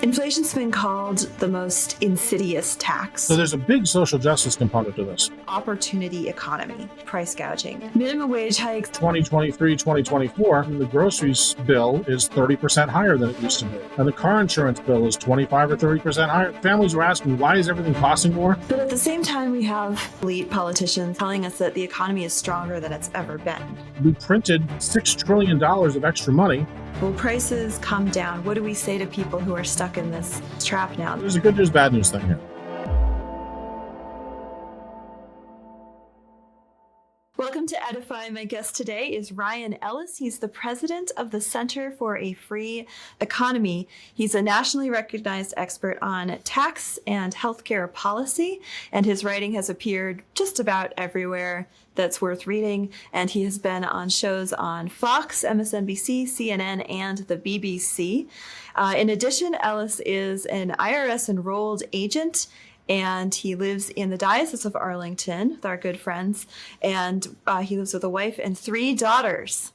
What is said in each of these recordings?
Inflation's been called the most insidious tax. So there's a big social justice component to this. Opportunity economy, price gouging, minimum wage hikes. 2023, 2024, the groceries bill is 30% higher than it used to be. And the car insurance bill is 25 or 30% higher. Families were asking, why is everything costing more? But at the same time, we have elite politicians telling us that the economy is stronger than it's ever been. We printed $6 trillion of extra money. Will prices come down? What do we say to people who are stuck in this trap now? There's a good news, bad news thing here. Welcome to Edify. My guest today is Ryan Ellis. He's the president of the Center for a Free Economy. He's a nationally recognized expert on tax and healthcare policy, and his writing has appeared just about everywhere that's worth reading. And he has been on shows on Fox, MSNBC, CNN, and the BBC. In addition, Ellis is an IRS enrolled agent, and he lives in the Diocese of Arlington with our good friends. And he lives with a wife and 3 daughters.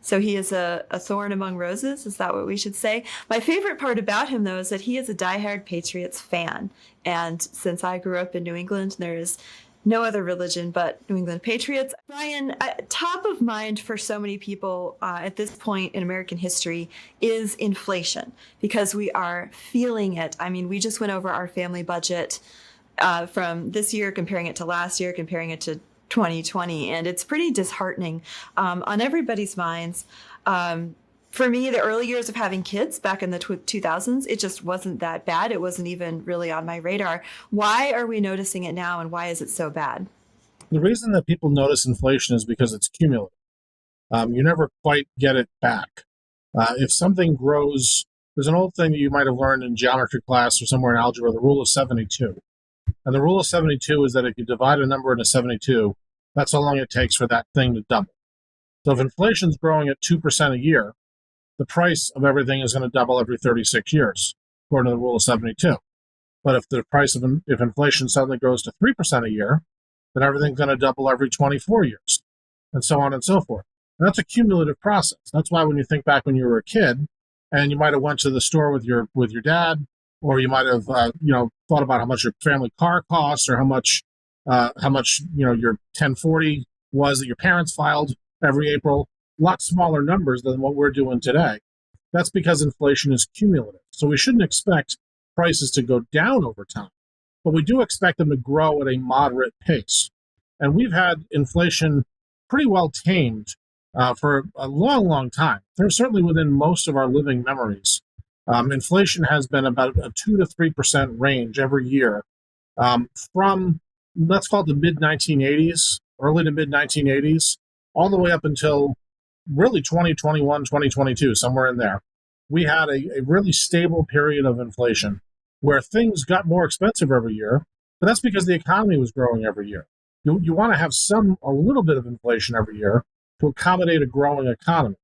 So he is a thorn among roses. Is that what we should say? My favorite part about him, though, is that he is a diehard Patriots fan. And since I grew up in New England, there is no other religion but New England Patriots. Ryan, top of mind for so many people at this point in American history is inflation, because we are feeling it. I mean, we just went over our family budget from this year, comparing it to last year, comparing it to 2020, and it's pretty disheartening on everybody's minds. For me, the early years of having kids back in the 2000s, it just wasn't that bad. It wasn't even really on my radar. Why are we noticing it now, and why is it so bad? The reason that people notice inflation is because it's cumulative. You never quite get it back. If something grows, there's an old thing that you might have learned in geometry class or somewhere in algebra, the rule of 72. And the rule of 72 is that if you divide a number into 72, that's how long it takes for that thing to double. So if inflation's growing at 2% a year, the price of everything is going to double every 36 years, according to the rule of 72. But if inflation suddenly goes to 3% a year, then everything's going to double every 24 years, and so on and so forth. And that's a cumulative process. That's why when you think back when you were a kid, and you might have went to the store with your dad, or you might have thought about how much your family car costs, or how much your 1040 was that your parents filed every April. A lot smaller numbers than what we're doing today. That's because inflation is cumulative. So we shouldn't expect prices to go down over time, but we do expect them to grow at a moderate pace. And we've had inflation pretty well tamed for a long, long time. There's certainly within most of our living memories. Inflation has been about a 2 to 3% range every year from, let's call it the mid-1980s, early to mid-1980s, all the way up until really 2021, 2022, somewhere in there. We had a really stable period of inflation where things got more expensive every year, but that's because the economy was growing every year. You want to have a little bit of inflation every year to accommodate a growing economy.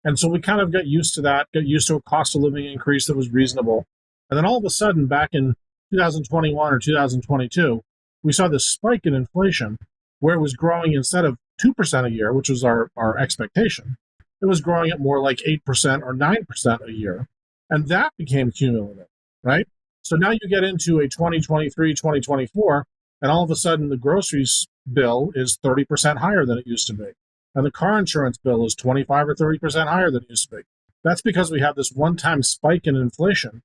And so we kind of got used to that, got used to a cost of living increase that was reasonable. And then all of a sudden, back in 2021 or 2022, we saw this spike in inflation where it was growing instead of 2% a year, which was our expectation. It was growing at more like 8% or 9% a year. And that became cumulative, right? So now you get into a 2023, 2024, and all of a sudden the groceries bill is 30% higher than it used to be. And the car insurance bill is 25 or 30% higher than it used to be. That's because we have this one-time spike in inflation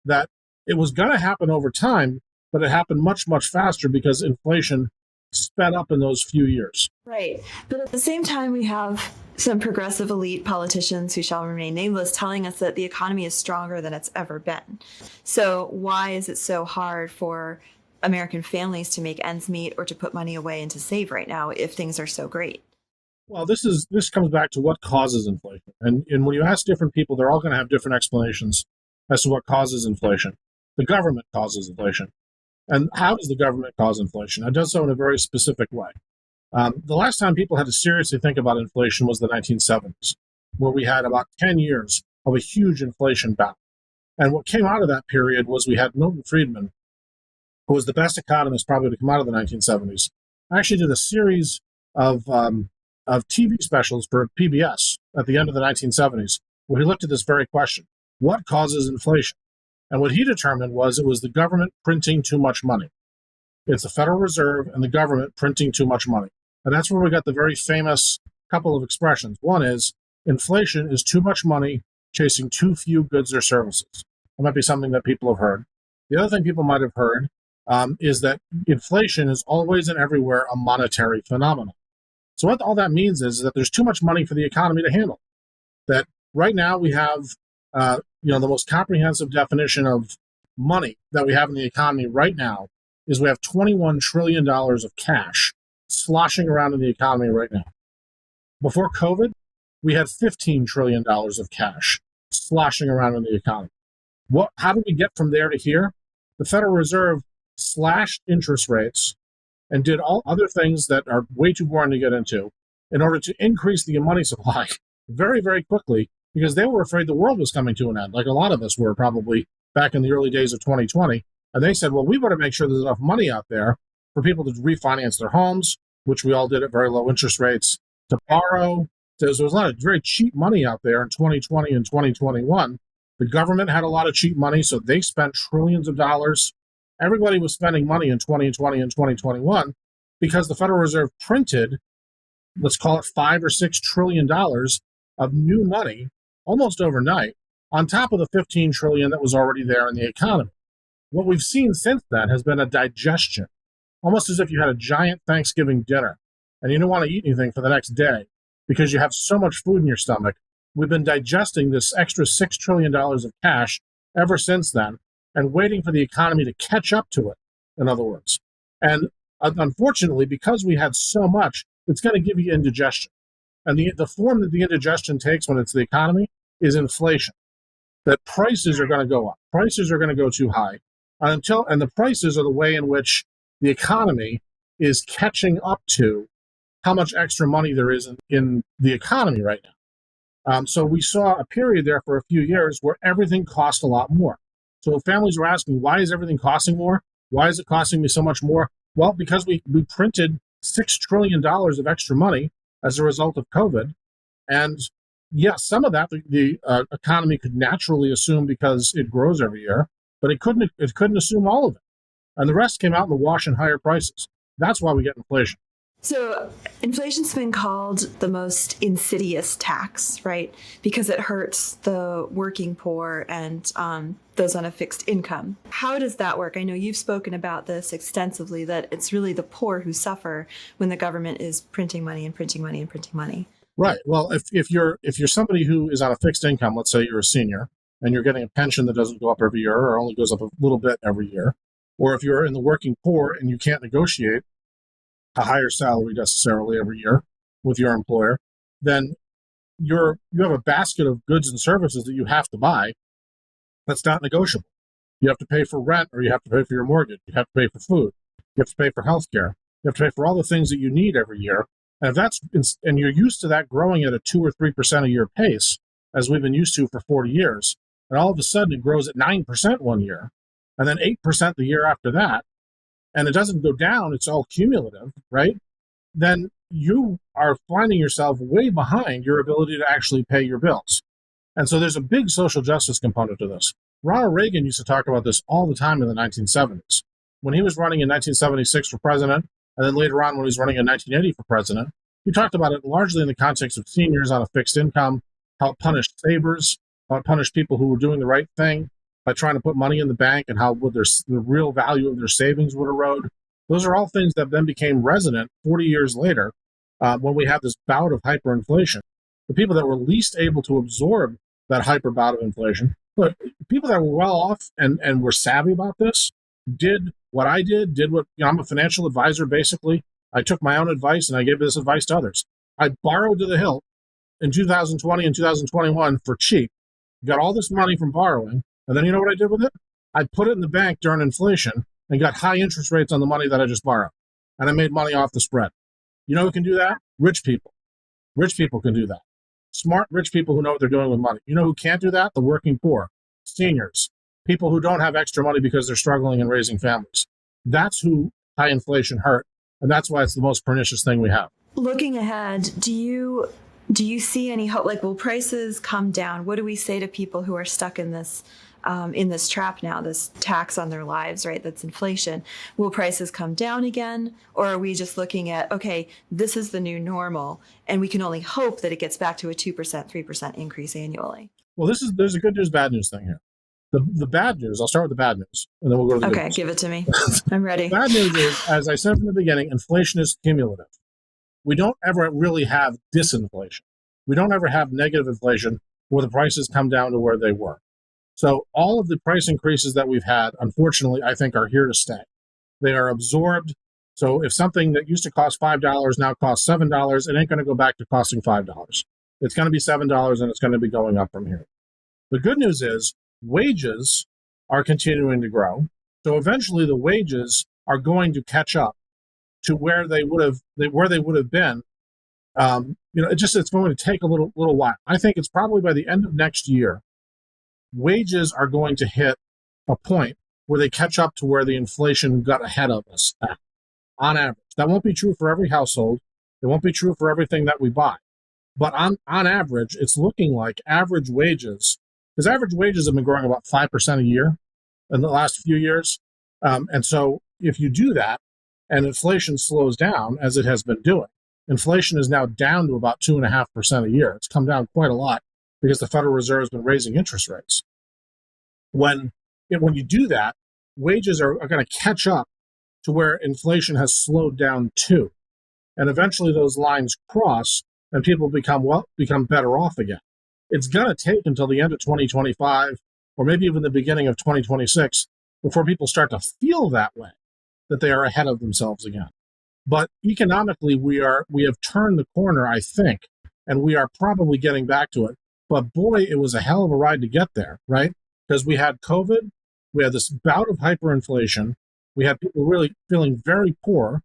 that it was going to happen over time, but it happened much, much faster because inflation sped up in those few years. Right. But at the same time, we have some progressive elite politicians who shall remain nameless telling us that the economy is stronger than it's ever been. So why is it so hard for American families to make ends meet or to put money away and to save right now if things are so great? Well, this comes back to what causes inflation. And when you ask different people, they're all going to have different explanations as to what causes inflation. The government causes inflation. And how does the government cause inflation? It does so in a very specific way. The last time people had to seriously think about inflation was the 1970s, where we had about 10 years of a huge inflation bout. And what came out of that period was we had Milton Friedman, who was the best economist probably to come out of the 1970s, actually did a series of TV specials for PBS at the end of the 1970s, where he looked at this very question: what causes inflation? And what he determined was it was the government printing too much money. It's the Federal Reserve and the government printing too much money. And that's where we got the very famous couple of expressions. One is inflation is too much money chasing too few goods or services. That might be something that people have heard. The other thing people might have heard is that inflation is always and everywhere a monetary phenomenon. So what all that means is that there's too much money for the economy to handle. That right now we have, the most comprehensive definition of money that we have in the economy right now is we have $21 trillion of cash sloshing around in the economy right now. Before COVID, we had $15 trillion of cash sloshing around in the economy. How did we get from there to here? The Federal Reserve slashed interest rates and did all other things that are way too boring to get into in order to increase the money supply very, very quickly, because they were afraid the world was coming to an end, like a lot of us were probably back in the early days of 2020. And they said, well, we better make sure there's enough money out there for people to refinance their homes, which we all did at very low interest rates, to borrow. There was a lot of very cheap money out there in 2020 and 2021. The government had a lot of cheap money, so they spent trillions of dollars. Everybody was spending money in 2020 and 2021 because the Federal Reserve printed, let's call it $5 or $6 trillion of new money almost overnight, on top of the $15 trillion that was already there in the economy. What we've seen since then has been a digestion, almost as if you had a giant Thanksgiving dinner and you don't want to eat anything for the next day because you have so much food in your stomach. We've been digesting this extra $6 trillion of cash ever since then and waiting for the economy to catch up to it, in other words. And unfortunately, because we had so much, it's going to give you indigestion. And the form that the indigestion takes when it's the economy is inflation. That prices are going to go up. Prices are going to go too high. And the prices are the way in which the economy is catching up to how much extra money there is in the economy right now. So we saw a period there for a few years where everything cost a lot more. So families were asking, why is everything costing more? Why is it costing me so much more? Well, because we printed $6 trillion of extra money as a result of COVID. And yes, some of that the economy could naturally assume because it grows every year, but it couldn't assume all of it. And the rest came out in the wash in higher prices. That's why we get inflation. So inflation's been called the most insidious tax, right? Because it hurts the working poor and those on a fixed income. How does that work? I know you've spoken about this extensively, that it's really the poor who suffer when the government is printing money and printing money and printing money. Right. Well, if you're somebody who is on a fixed income, let's say you're a senior and you're getting a pension that doesn't go up every year or only goes up a little bit every year, or if you're in the working poor and you can't negotiate a higher salary necessarily every year with your employer, then you have a basket of goods and services that you have to buy that's not negotiable. You have to pay for rent, or you have to pay for your mortgage. You have to pay for food. You have to pay for healthcare. You have to pay for all the things that you need every year. And and you're used to that growing at a 2 or 3% a year pace, as we've been used to for 40 years. And all of a sudden it grows at 9% one year, and then 8% the year after that, and it doesn't go down, it's all cumulative, right? Then you are finding yourself way behind your ability to actually pay your bills. And so there's a big social justice component to this. Ronald Reagan used to talk about this all the time in the 1970s. When he was running in 1976 for president, and then later on when he was running in 1980 for president, he talked about it largely in the context of seniors on a fixed income, how it punished savers, how it punished people who were doing the right thing by trying to put money in the bank, and how the real value of their savings would erode. Those are all things that then became resonant 40 years later when we had this bout of hyperinflation. The people that were least able to absorb that hyper bout of inflation, but people that were well off and were savvy about this, did what I did what, I'm a financial advisor, basically. I took my own advice and I gave this advice to others. I borrowed to the hilt in 2020 and 2021 for cheap, got all this money from borrowing, and then you know what I did with it? I put it in the bank during inflation and got high interest rates on the money that I just borrowed. And I made money off the spread. You know who can do that? Rich people. Rich people can do that. Smart, rich people who know what they're doing with money. You know who can't do that? The working poor, seniors, people who don't have extra money because they're struggling and raising families. That's who high inflation hurt. And that's why it's the most pernicious thing we have. Looking ahead, do you see any hope? Like, will prices come down? What do we say to people who are stuck in this in this trap now, this tax on their lives, right? That's inflation. Will prices come down again? Or are we just looking at, okay, this is the new normal, and we can only hope that it gets back to a 2%, 3% increase annually? Well, there's a good news, bad news thing here. The bad news, I'll start with the bad news, and then we'll go to the good Okay, news. give it to me. I'm ready. The bad news is, as I said from the beginning, inflation is cumulative. We don't ever really have disinflation. We don't ever have negative inflation where the prices come down to where they were. So all of the price increases that we've had, unfortunately, I think are here to stay. They are absorbed. So if something that used to cost $5 now costs $7, it ain't going to go back to costing $5. It's going to be $7, and it's going to be going up from here. The good news is wages are continuing to grow. So eventually the wages are going to catch up to where they would have been. It's going to take a little while. I think it's probably by the end of next year, wages are going to hit a point where they catch up to where the inflation got ahead of us at, on average. That won't be true for every household. It won't be true for everything that we buy. But on average, it's looking like average wages, because average wages have been growing about 5% a year in the last few years. And so if you do that and inflation slows down, as it has been doing, inflation is now down to about 2.5% a year. It's come down quite a lot because the Federal Reserve has been raising interest rates. When you do that, wages are going to catch up to where inflation has slowed down to. And eventually those lines cross and people become better off again. It's going to take until the end of 2025 or maybe even the beginning of 2026 before people start to feel that way, that they are ahead of themselves again. But economically, we have turned the corner, I think, and we are probably getting back to it. But boy, it was a hell of a ride to get there, right? Because we had COVID, we had this bout of hyperinflation, we had people really feeling very poor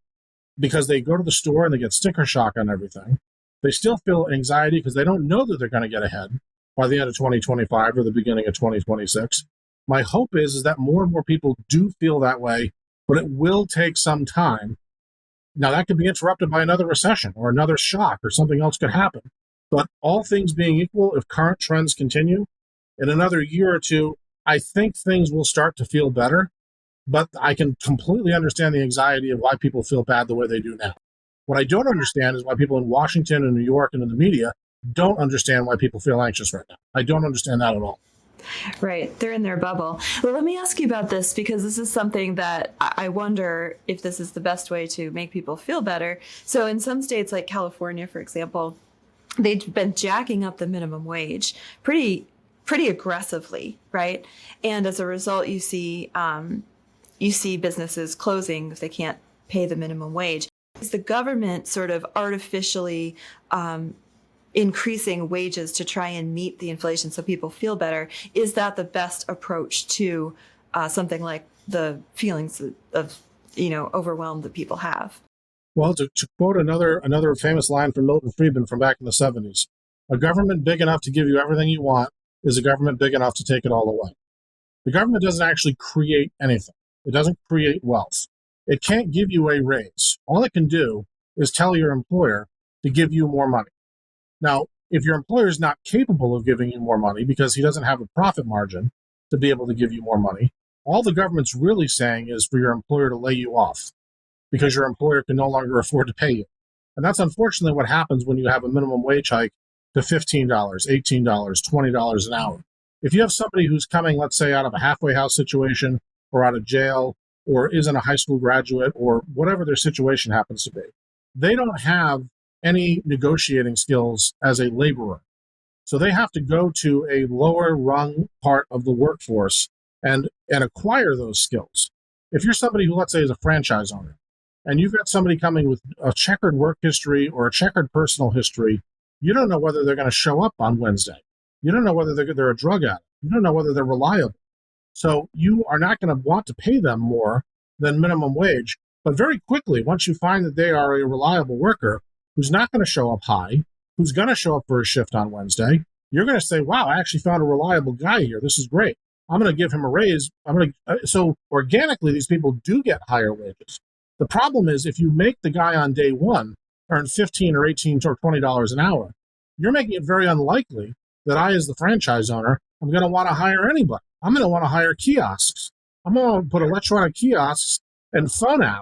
because they go to the store and they get sticker shock on everything. They still feel anxiety because they don't know that they're going to get ahead by the end of 2025 or the beginning of 2026. My hope is that more and more people do feel that way, but it will take some time. Now, that could be interrupted by another recession or another shock or something else could happen. But all things being equal, if current trends continue, in another year or two, I think things will start to feel better. But I can completely understand the anxiety of why people feel bad the way they do now. What I don't understand is why people in Washington and New York and in the media don't understand why people feel anxious right now. I don't understand that at all. Right. They're in their bubble. Well, let me ask you about this, because this is something that I wonder if this is the best way to make people feel better. So in some states like California, for example, they've been jacking up the minimum wage pretty aggressively, right? And as a result, you see businesses closing if they can't pay the minimum wage. Is the government sort of artificially increasing wages to try and meet the inflation so people feel better? Is that the best approach to something like the feelings of overwhelm that people have? Well, to quote another famous line from Milton Friedman from back in the 70s, a government big enough to give you everything you want is a government big enough to take it all away. The government doesn't actually create anything. It doesn't create wealth. It can't give you a raise. All it can do is tell your employer to give you more money. Now, if your employer is not capable of giving you more money because he doesn't have a profit margin to be able to give you more money, all the government's really saying is for your employer to lay you off because your employer can no longer afford to pay you. And that's unfortunately what happens when you have a minimum wage hike to $15, $18, $20 an hour. If you have somebody who's coming, let's say, out of a halfway house situation or out of jail or isn't a high school graduate or whatever their situation happens to be, they don't have any negotiating skills as a laborer. So they have to go to a lower rung part of the workforce and acquire those skills. If you're somebody who, let's say, is a franchise owner, and you've got somebody coming with a checkered work history or a checkered personal history, you don't know whether they're going to show up on Wednesday. You don't know whether they're a drug addict. You don't know whether they're reliable. So you are not going to want to pay them more than minimum wage. But very quickly, once you find that they are a reliable worker who's not going to show up high, who's going to show up for a shift on Wednesday, you're going to say, wow, I actually found a reliable guy here. This is great. I'm going to give him a raise. So organically, these people do get higher wages. The problem is if you make the guy on day one earn $15 or $18 or $20 an hour, you're making it very unlikely that I, as the franchise owner, I'm going to want to hire anybody. I'm going to want to hire kiosks. I'm going to put electronic kiosks and phone apps,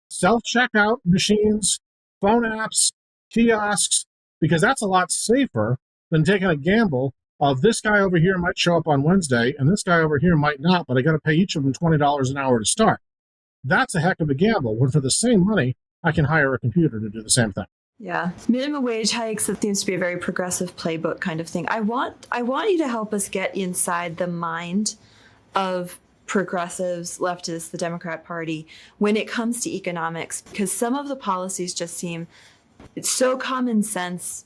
self-checkout machines, phone apps, kiosks, because that's a lot safer than taking a gamble of this guy over here might show up on Wednesday and this guy over here might not, but I got to pay each of them $20 an hour to start. That's a heck of a gamble when for the same money, I can hire a computer to do the same thing. Yeah. Minimum wage hikes, that seems to be a very progressive playbook kind of thing. I want you to help us get inside the mind of progressives, leftists, the Democrat Party, when it comes to economics, because some of the policies just seem so common sense,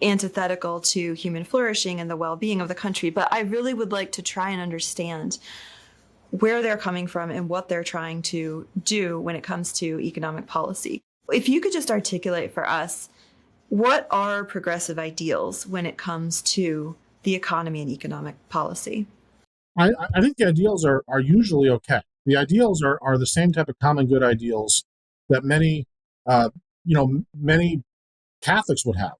antithetical to human flourishing and the well-being of the country. But I really would like to try and understand where they're coming from and what they're trying to do when it comes to economic policy. If you could just articulate for us, what are progressive ideals when it comes to the economy and economic policy? I think the ideals are usually okay. The ideals are the same type of common good ideals that many Catholics would have.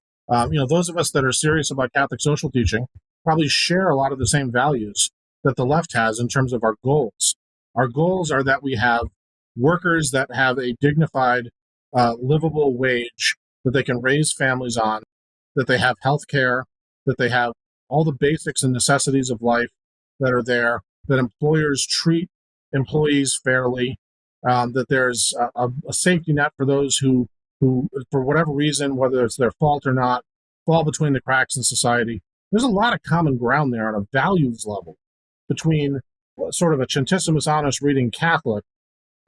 Those of us that are serious about Catholic social teaching probably share a lot of the same values that the left has in terms of our goals. Our goals are that we have workers that have a dignified, livable wage, that they can raise families on, that they have health care, that they have all the basics and necessities of life that are there, that employers treat employees fairly, that there's a safety net for those who, for whatever reason, whether it's their fault or not, fall between the cracks in society. There's a lot of common ground there on a values level between sort of a centesimus annus reading Catholic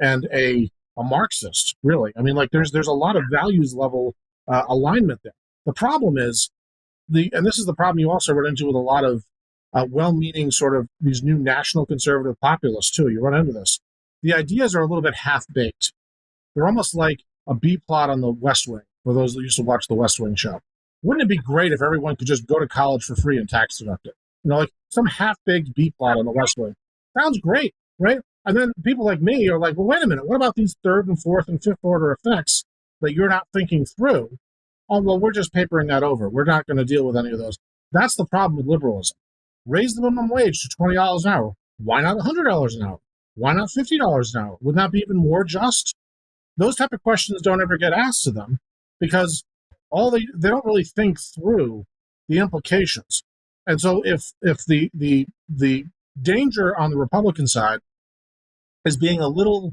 and a Marxist, really. I mean, like there's a lot of values level alignment there. The problem is and this is the problem you also run into with a lot of well-meaning sort of these new national conservative populists too. You run into this. The ideas are a little bit half-baked. They're almost like a B plot on the West Wing, for those that used to watch the West Wing show. Wouldn't it be great if everyone could just go to college for free and tax deduct it? Like some half-baked B plot on the West Wing. Sounds great, right? And then people like me are like, well, wait a minute. What about these third and fourth and fifth order effects that you're not thinking through? Oh, well, we're just papering that over. We're not going to deal with any of those. That's the problem with liberalism. Raise the minimum wage to $20 an hour. Why not $100 an hour? Why not $50 an hour? Wouldn't that be even more just? Those type of questions don't ever get asked to them because they don't really think through the implications. And so if the danger on the Republican side is being a little,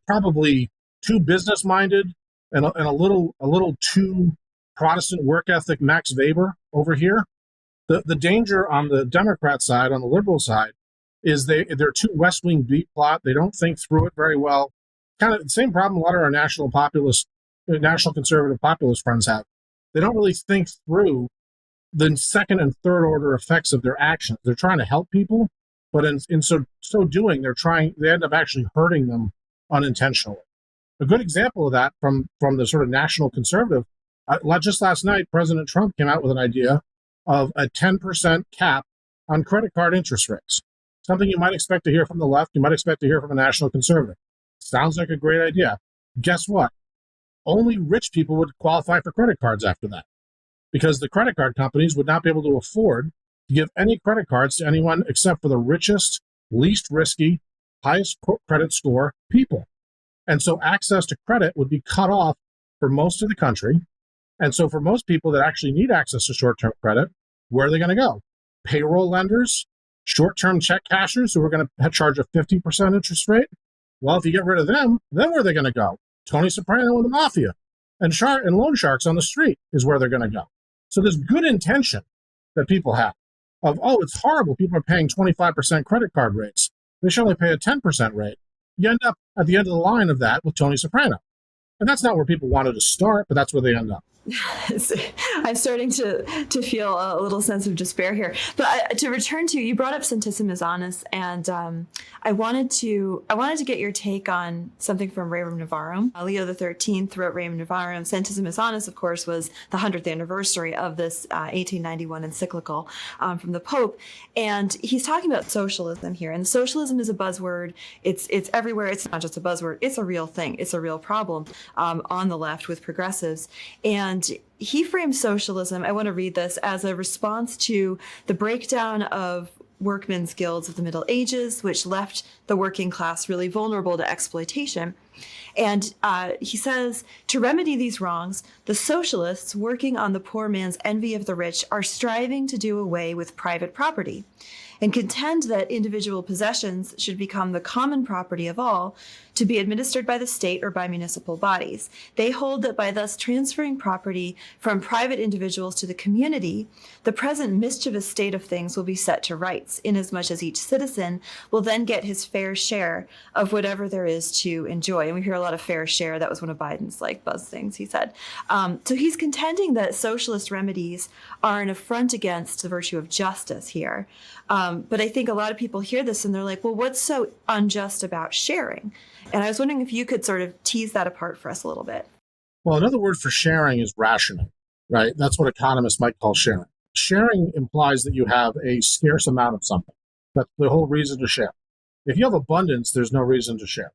probably too business minded and a little too Protestant work ethic Max Weber over here, the danger on the Democrat side, on the liberal side, is they're too West Wing beat plot. They don't think through it very well. Kind of the same problem a lot of our national conservative populist friends have. They don't really think through the second and third order effects of their actions. They're trying to help people, but in so doing, they end up actually hurting them unintentionally. A good example of that from the sort of national conservative, just last night, President Trump came out with an idea of a 10% cap on credit card interest rates. Something you might expect to hear from the left, you might expect to hear from a national conservative. Sounds like a great idea. Guess what? Only rich people would qualify for credit cards after that, because the credit card companies would not be able to afford to give any credit cards to anyone except for the richest, least risky, highest credit score people. And so access to credit would be cut off for most of the country. And so for most people that actually need access to short-term credit, where are they going to go? Payroll lenders, short-term check cashers who are going to charge a 50% interest rate? Well, if you get rid of them, then where are they going to go? Tony Soprano and the mafia and loan sharks on the street is where they're going to go. So there's good intention that people have of, it's horrible. People are paying 25% credit card rates. They should only pay a 10% rate. You end up at the end of the line of that with Tony Soprano. And that's not where people wanted to start, but that's where they end up. I'm starting to feel a little sense of despair here. But to return to, you brought up centesimus annus, and I wanted to get your take on something from Rerum Novarum. Leo XIII wrote Rerum Novarum. Centesimus annus, of course, was the 100th anniversary of this 1891 encyclical from the Pope, and he's talking about socialism here. And socialism is a buzzword. It's everywhere. It's not just a buzzword. It's a real thing. It's a real problem on the left with progressives. And he frames socialism, I want to read this, as a response to the breakdown of workmen's guilds of the Middle Ages, which left the working class really vulnerable to exploitation. And he says, to remedy these wrongs, the socialists working on the poor man's envy of the rich are striving to do away with private property and contend that individual possessions should become the common property of all, to be administered by the state or by municipal bodies. They hold that by thus transferring property from private individuals to the community, the present mischievous state of things will be set to rights, inasmuch as each citizen will then get his fair share of whatever there is to enjoy. And we hear a lot of fair share. That was one of Biden's buzz things, he said. So he's contending that socialist remedies are an affront against the virtue of justice here. But I think a lot of people hear this and they're like, well, what's so unjust about sharing? And I was wondering if you could sort of tease that apart for us a little bit. Well, another word for sharing is rationing, right? That's what economists might call sharing. Sharing implies that you have a scarce amount of something. That's the whole reason to share. If you have abundance, there's no reason to share.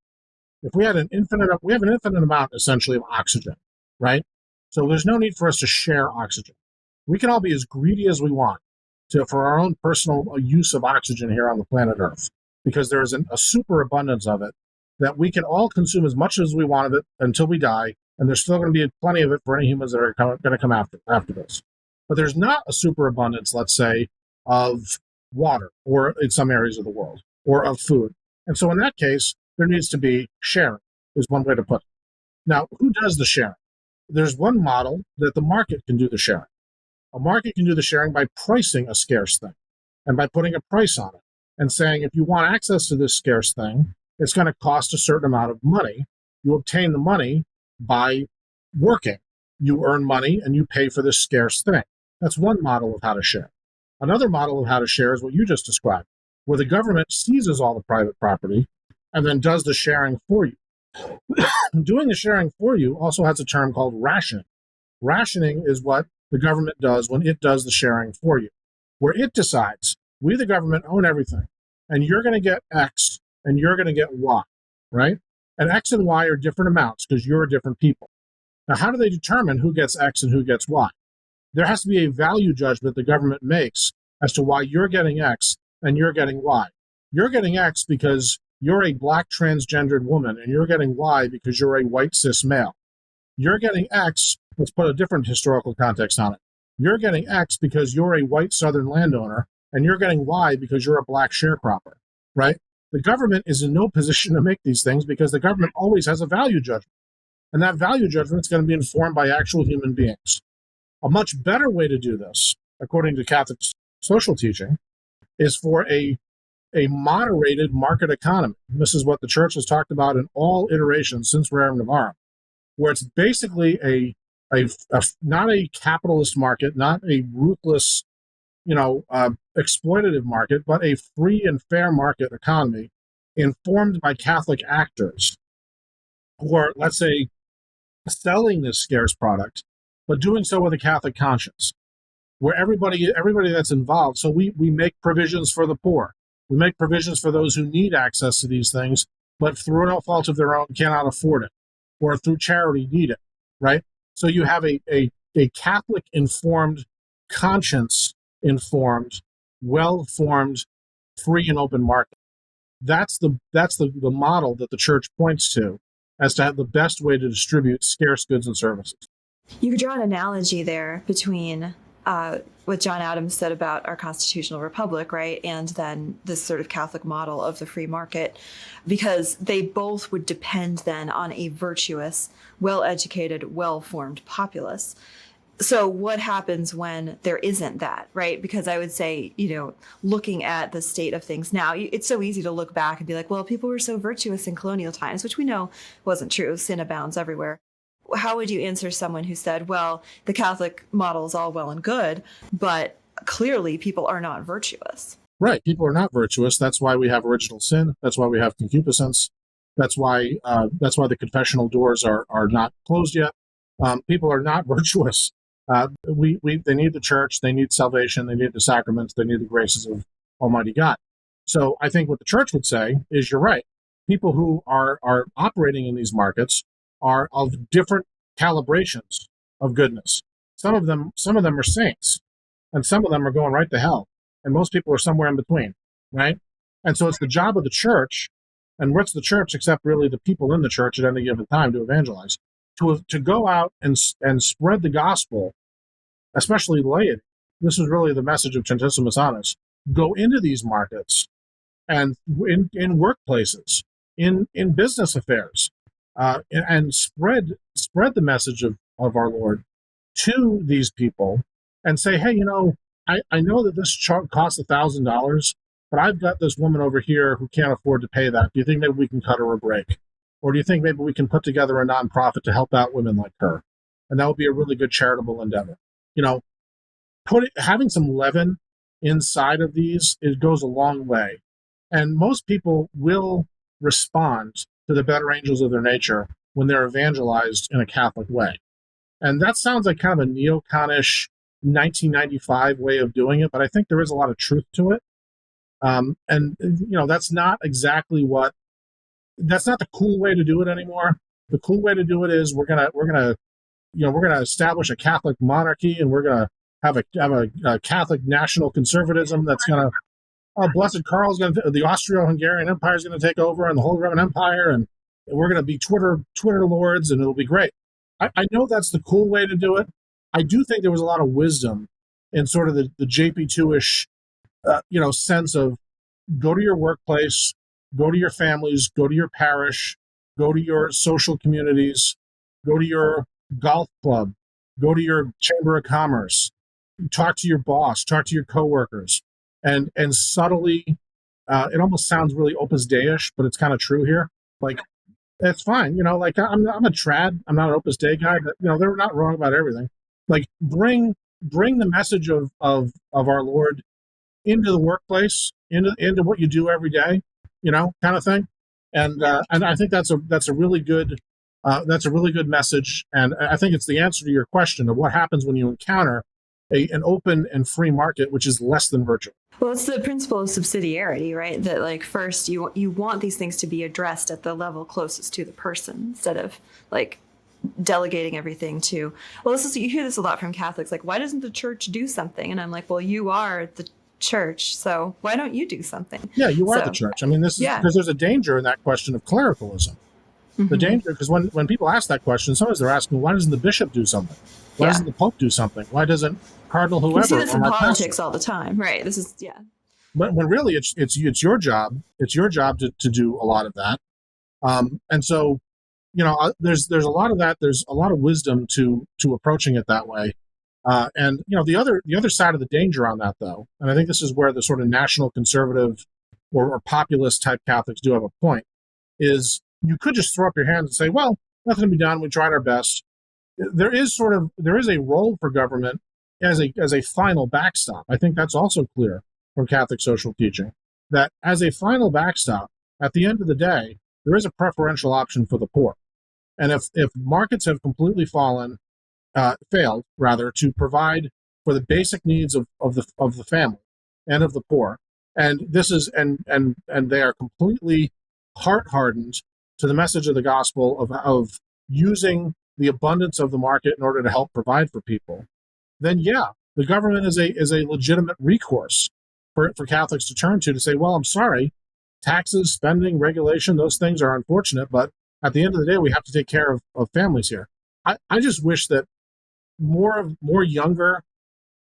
If we have an infinite amount, essentially, of oxygen, right? So there's no need for us to share oxygen. We can all be as greedy as we want for our own personal use of oxygen here on the planet Earth, because there is a superabundance of it that we can all consume as much as we want of it until we die, and there's still going to be plenty of it for any humans that are going to come after this. But there's not a superabundance, let's say, of water, or in some areas of the world, or of food. And so in that case, there needs to be sharing, is one way to put it. Now, who does the sharing? There's one model that the market can do the sharing. A market can do the sharing by pricing a scarce thing and by putting a price on it and saying, if you want access to this scarce thing, it's going to cost a certain amount of money. You obtain the money by working. You earn money and you pay for this scarce thing. That's one model of how to share. Another model of how to share is what you just described, where the government seizes all the private property and then does the sharing for you. Doing the sharing for you also has a term called rationing. Rationing is what the government does when it does the sharing for you, where it decides, we, the government, own everything, and you're going to get X and you're going to get Y, right? And X and Y are different amounts because you're different people. Now, how do they determine who gets X and who gets Y? There has to be a value judgment the government makes as to why you're getting X and you're getting Y. You're getting X because you're a black transgendered woman, and you're getting Y because you're a white cis male. You're getting X, let's put a different historical context on it. You're getting X because you're a white Southern landowner, and you're getting Y because you're a black sharecropper, right? The government is in no position to make these things because the government always has a value judgment. And that value judgment is going to be informed by actual human beings. A much better way to do this, according to Catholic social teaching, is for a moderated market economy. This is what the church has talked about in all iterations since Rerum Novarum, where it's basically not a capitalist market, not a ruthless, exploitative market, but a free and fair market economy informed by Catholic actors who are, let's say, selling this scarce product, but doing so with a Catholic conscience, where everybody that's involved. So we make provisions for the poor. We make provisions for those who need access to these things, but through no fault of their own cannot afford it, or through charity need it, right? So you have a Catholic-informed, conscience-informed, well-formed, free and open market. That's the model that the church points to as to have the best way to distribute scarce goods and services. You could draw an analogy there between what John Adams said about our constitutional republic, right? And then this sort of Catholic model of the free market, because they both would depend then on a virtuous, well-educated, well-formed populace. So what happens when there isn't that, right? Because I would say, looking at the state of things now, it's so easy to look back and be like, well, people were so virtuous in colonial times, which we know wasn't true. Sin abounds everywhere. How would you answer someone who said, well, the Catholic model is all well and good, but clearly people are not virtuous? Right. People are not virtuous. That's why we have original sin. That's why we have concupiscence. That's why the confessional doors are not closed yet. People are not virtuous. They need the church. They need salvation. They need the sacraments. They need the graces of Almighty God. So I think what the church would say is, you're right. People who are operating in these markets are of different calibrations of goodness. Some of them are saints, and some of them are going right to hell. and most people are somewhere in between, right? And so it's the job of the church, and what's the church except really the people in the church at any given time to evangelize, to go out and spread the gospel, especially laity. This is really the message of Centesimus Annus. Go into these markets and in workplaces, in business affairs, and spread the message of our Lord to these people, and say, hey, I know that this costs $1,000, but I've got this woman over here who can't afford to pay that. Do you think maybe we can cut her a break? Or do you think maybe we can put together a nonprofit to help out women like her? And that would be a really good charitable endeavor. Having some leaven inside of these, it goes a long way. And most people will respond to the better angels of their nature when they're evangelized in a Catholic way. And that sounds like kind of a neoconish 1995 way of doing it, but I think there is a lot of truth to it. That's not exactly that's not the cool way to do it anymore. The cool way to do it is we're gonna establish a Catholic monarchy, and we're gonna have a Catholic national conservatism that's gonna, Blessed Karl's the Austro-Hungarian Empire is gonna take over, and the Holy Roman Empire, and we're gonna be Twitter lords, and it'll be great. I know that's the cool way to do it. I do think there was a lot of wisdom in sort of the JP2-ish, sense of go to your workplace, go to your families, go to your parish, go to your social communities, go to your golf club, go to your chamber of commerce, talk to your boss, talk to your coworkers, and subtly, it almost sounds really Opus Dei-ish, but it's kind of true here. Like, it's fine, I'm a trad, I'm not an Opus Dei guy, but they're not wrong about everything. Like, bring the message of our Lord into the workplace, into what you do every day, kind of thing. And I think that's a really good message. And I think it's the answer to your question of what happens when you encounter an open and free market, which is less than virtual. Well, it's the principle of subsidiarity, right? That like first you want these things to be addressed at the level closest to the person instead of like delegating everything to, you hear this a lot from Catholics, like, why doesn't the church do something? And I'm like, well, you are the church, so why don't you do something? Yeah, you are the church. I mean, this is because there's a danger in that question of clericalism. The danger, because when people ask that question, sometimes they're asking, why doesn't the bishop do something? Why doesn't the Pope do something? Why doesn't Cardinal whoever? You see this in politics all the time, right? This is But when really it's your job. It's your job to do a lot of that. And so, there's a lot of that. There's a lot of wisdom to approaching it that way. And the other side of the danger on that, though, and I think this is where the sort of national conservative or populist type Catholics do have a point, is you could just throw up your hands and say, well, nothing to be done. We tried our best. There is a role for government as a final backstop. I think that's also clear from Catholic social teaching, that as a final backstop, at the end of the day, there is a preferential option for the poor. And if markets have completely failed to provide for the basic needs of the family and of the poor, and this is and they are completely heart hardened to the message of the gospel of using the abundance of the market in order to help provide for people, then the government is a legitimate recourse for Catholics to turn to say, well, I'm sorry, taxes, spending, regulation, those things are unfortunate, but at the end of the day, we have to take care of families here. I just wish that more younger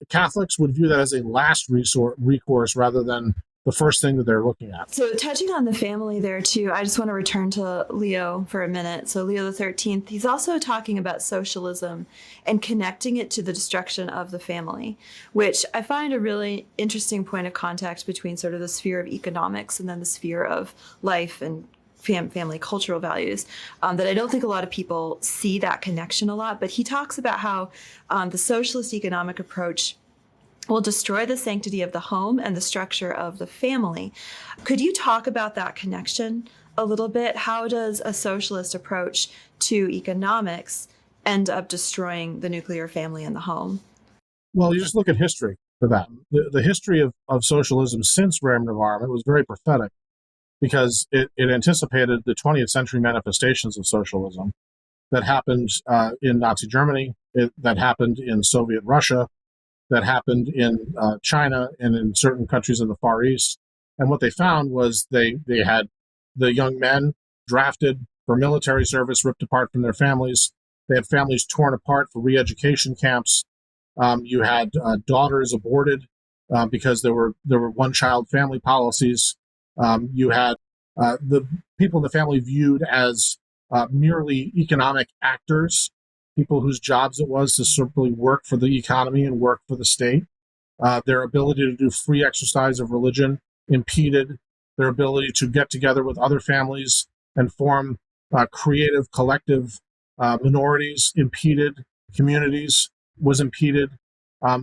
Catholics would view that as a last recourse rather than the first thing that they're looking at. So touching on the family there too, I just want to return to Leo for a minute. So Leo XIII, he's also talking about socialism and connecting it to the destruction of the family, which I find a really interesting point of contact between sort of the sphere of economics and then the sphere of life and family cultural values, that I don't think a lot of people see that connection a lot. But he talks about how the socialist economic approach will destroy the sanctity of the home and the structure of the family. Could you talk about that connection a little bit? How does a socialist approach to economics end up destroying the nuclear family and the home? Well, you just look at history for that. The history of socialism since Raymond of Arm, it was very prophetic because it anticipated the 20th century manifestations of socialism that happened in Nazi Germany, that happened in Soviet Russia, that happened in China and in certain countries in the Far East. And what they found was they had the young men drafted for military service, ripped apart from their families. They had families torn apart for re-education camps. You had daughters aborted because there were one-child family policies. You had the people in the family viewed as merely economic actors, people whose jobs it was to simply work for the economy and work for the state. Their ability to do free exercise of religion impeded. Their ability to get together with other families and form creative, collective minorities impeded. Communities was impeded.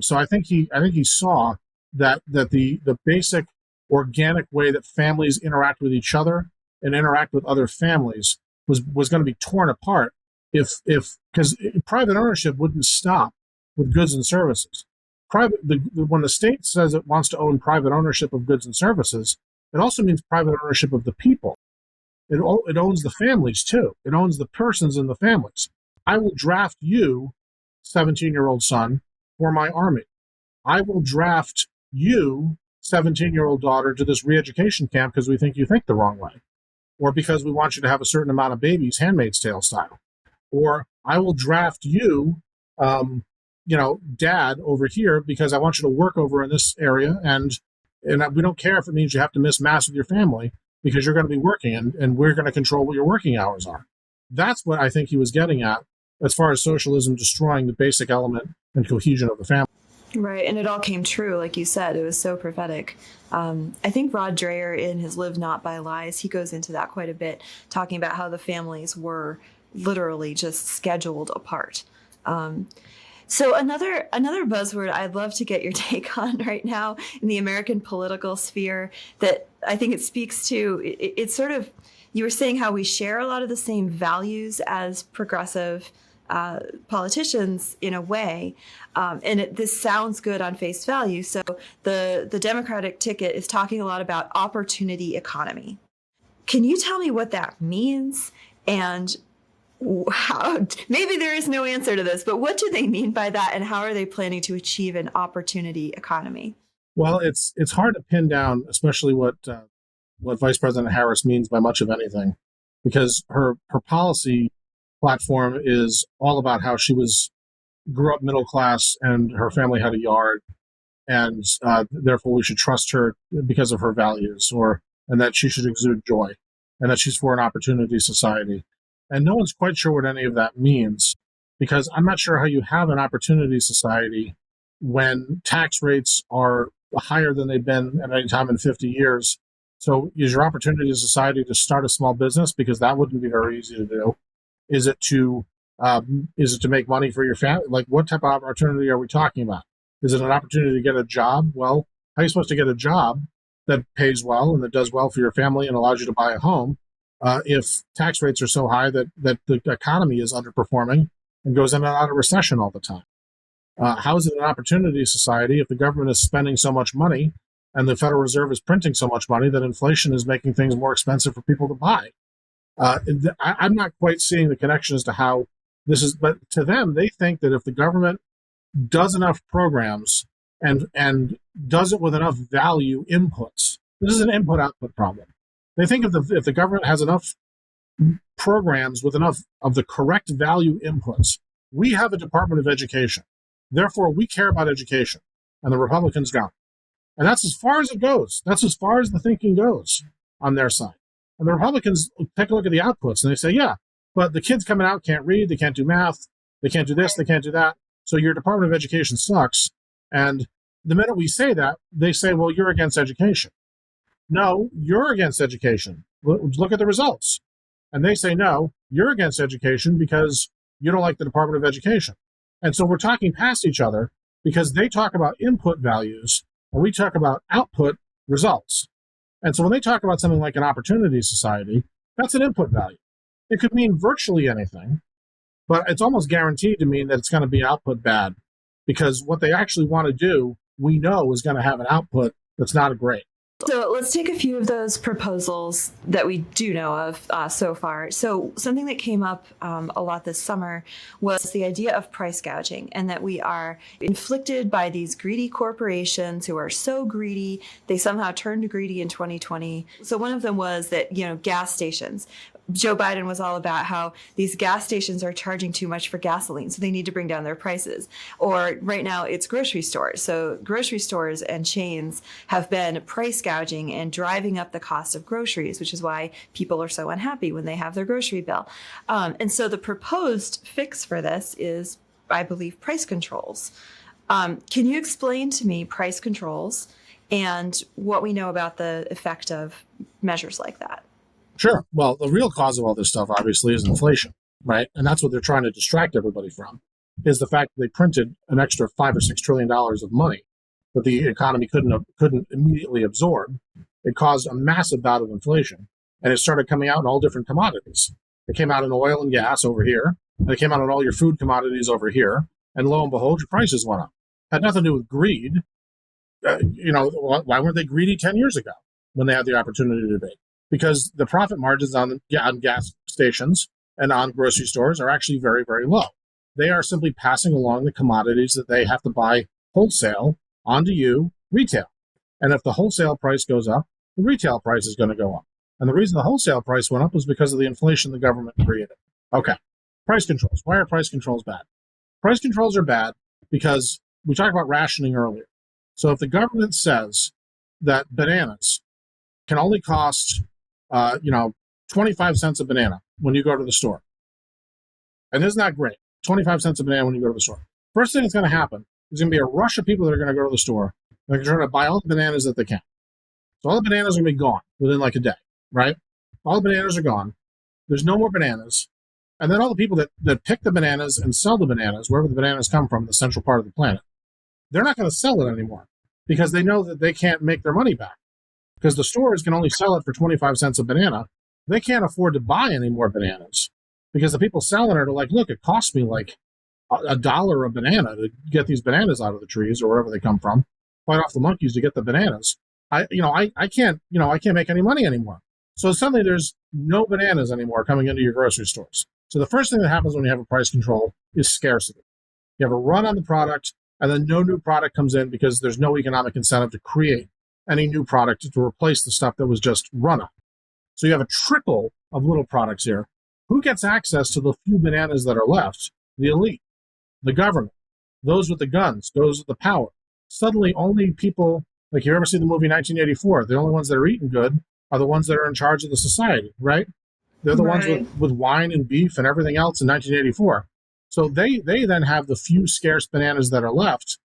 So I think he saw that the basic organic way that families interact with each other and interact with other families was going to be torn apart if because private ownership wouldn't stop with goods and services. When the state says it wants to own private ownership of goods and services, it also means private ownership of the people. It owns the families too. It owns the persons in the families. I will draft you, 17-year-old son, for my army. I will draft you, 17-year-old daughter, to this re-education camp because we think you think the wrong way, or because we want you to have a certain amount of babies, Handmaid's Tale style, or I will draft you, dad, over here because I want you to work over in this area, and we don't care if it means you have to miss mass with your family because you're going to be working, and we're going to control what your working hours are. That's what I think he was getting at as far as socialism destroying the basic element and cohesion of the family. Right, and it all came true, like you said. It was so prophetic. I think Rod Dreher, in his Live Not by Lies, he goes into that quite a bit, talking about how the families were literally just scheduled apart. So another buzzword I'd love to get your take on right now in the American political sphere that I think it speaks to, it's sort of, you were saying how we share a lot of the same values as progressive politicians in a way, and this sounds good on face value. So the Democratic ticket is talking a lot about opportunity economy. Can you tell me what that means, and how? Maybe there is no answer to this, but what do they mean by that, and how are they planning to achieve an opportunity economy? Well, it's hard to pin down, especially what Vice President Harris means by much of anything, because her policy platform is all about how she grew up middle class and her family had a yard, and therefore we should trust her because of her values, and that she should exude joy, and that she's for an opportunity society. And no one's quite sure what any of that means, because I'm not sure how you have an opportunity society when tax rates are higher than they've been at any time in 50 years. So is your opportunity society to start a small business? Because that wouldn't be very easy to do. Is it to make money for your family? Like, what type of opportunity are we talking about? Is it an opportunity to get a job? Well, how are you supposed to get a job that pays well and that does well for your family and allows you to buy a home if tax rates are so high that the economy is underperforming and goes in and out of recession all the time? How is it an opportunity society if the government is spending so much money and the Federal Reserve is printing so much money that inflation is making things more expensive for people to buy? I'm not quite seeing the connection as to how this is, but to them, they think that if the government does enough programs and does it with enough value inputs, this is an input-output problem. They think if the government has enough programs with enough of the correct value inputs, we have a Department of Education. Therefore, we care about education, and the Republicans don't. And that's as far as it goes. That's as far as the thinking goes on their side. And the Republicans take a look at the outputs, and they say, yeah, but the kids coming out can't read, they can't do math, they can't do this, they can't do that. So your Department of Education sucks. And the minute we say that, they say, well, you're against education. No, you're against education. Look at the results. And they say, no, you're against education because you don't like the Department of Education. And so we're talking past each other because they talk about input values and we talk about output results. And so when they talk about something like an opportunity society, that's an input value. It could mean virtually anything, but it's almost guaranteed to mean that it's going to be output bad, because what they actually want to do, we know, is going to have an output that's not great. So let's take a few of those proposals that we do know of so far. So something that came up a lot this summer was the idea of price gouging, and that we are inflicted by these greedy corporations who are so greedy. They somehow turned greedy in 2020. So one of them was that, gas stations. Joe Biden was all about how these gas stations are charging too much for gasoline, so they need to bring down their prices. Or right now it's grocery stores. So grocery stores and chains have been price gouging and driving up the cost of groceries, which is why people are so unhappy when they have their grocery bill. And so the proposed fix for this is, I believe, price controls. Can you explain to me price controls and what we know about the effect of measures like that? Sure. Well, the real cause of all this stuff, obviously, is inflation, right? And that's what they're trying to distract everybody from, is the fact that they printed an extra $5 or $6 trillion of money that the economy couldn't immediately absorb. It caused a massive bout of inflation, and it started coming out in all different commodities. It came out in oil and gas over here, and it came out in all your food commodities over here, and lo and behold, your prices went up. It had nothing to do with greed. Why weren't they greedy 10 years ago when they had the opportunity to be? Because the profit margins on gas stations and on grocery stores are actually very, very low. They are simply passing along the commodities that they have to buy wholesale onto you retail. And if the wholesale price goes up, the retail price is going to go up. And the reason the wholesale price went up was because of the inflation the government created. Okay, price controls. Why are price controls bad? Price controls are bad because we talked about rationing earlier. So if the government says that bananas can only cost 25 cents a banana when you go to the store. And isn't that great? 25 cents a banana when you go to the store. First thing that's going to happen is going to be a rush of people that are going to go to the store. They're going to try to buy all the bananas that they can. So all the bananas are going to be gone within like a day, right? All the bananas are gone. There's no more bananas. And then all the people that pick the bananas and sell the bananas, wherever the bananas come from, the central part of the planet, they're not going to sell it anymore because they know that they can't make their money back. Because the stores can only sell it for 25 cents a banana. They can't afford to buy any more bananas because the people selling it are like, look, it costs me like $1 a banana to get these bananas out of the trees or wherever they come from, fight off the monkeys to get the bananas. I can't make any money anymore. So suddenly there's no bananas anymore coming into your grocery stores. So the first thing that happens when you have a price control is scarcity. You have a run on the product, and then no new product comes in because there's no economic incentive to create any new product to replace the stuff that was just run up. So you have a trickle of little products here. Who gets access to the few bananas that are left? The elite, the government, those with the guns, those with the power. Suddenly only people, like you ever see the movie 1984, the only ones that are eating good are the ones that are in charge of the society, right? They're the ones with wine and beef and everything else in 1984. So they then have the few scarce bananas that are left.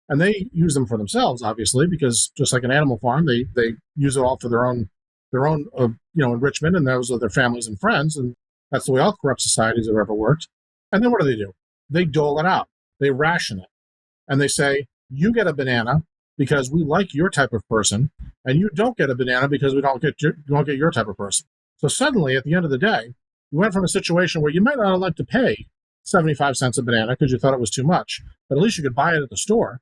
And they use them for themselves, obviously, because just like an animal farm, they use it all for their own enrichment, and those are their families and friends, and that's the way all corrupt societies have ever worked. And then what do? They dole it out, they ration it, and they say, you get a banana because we like your type of person, and you don't get a banana because we don't get your type of person. So suddenly, at the end of the day, you went from a situation where you might not have liked to pay 75 cents a banana because you thought it was too much, but at least you could buy it at the store,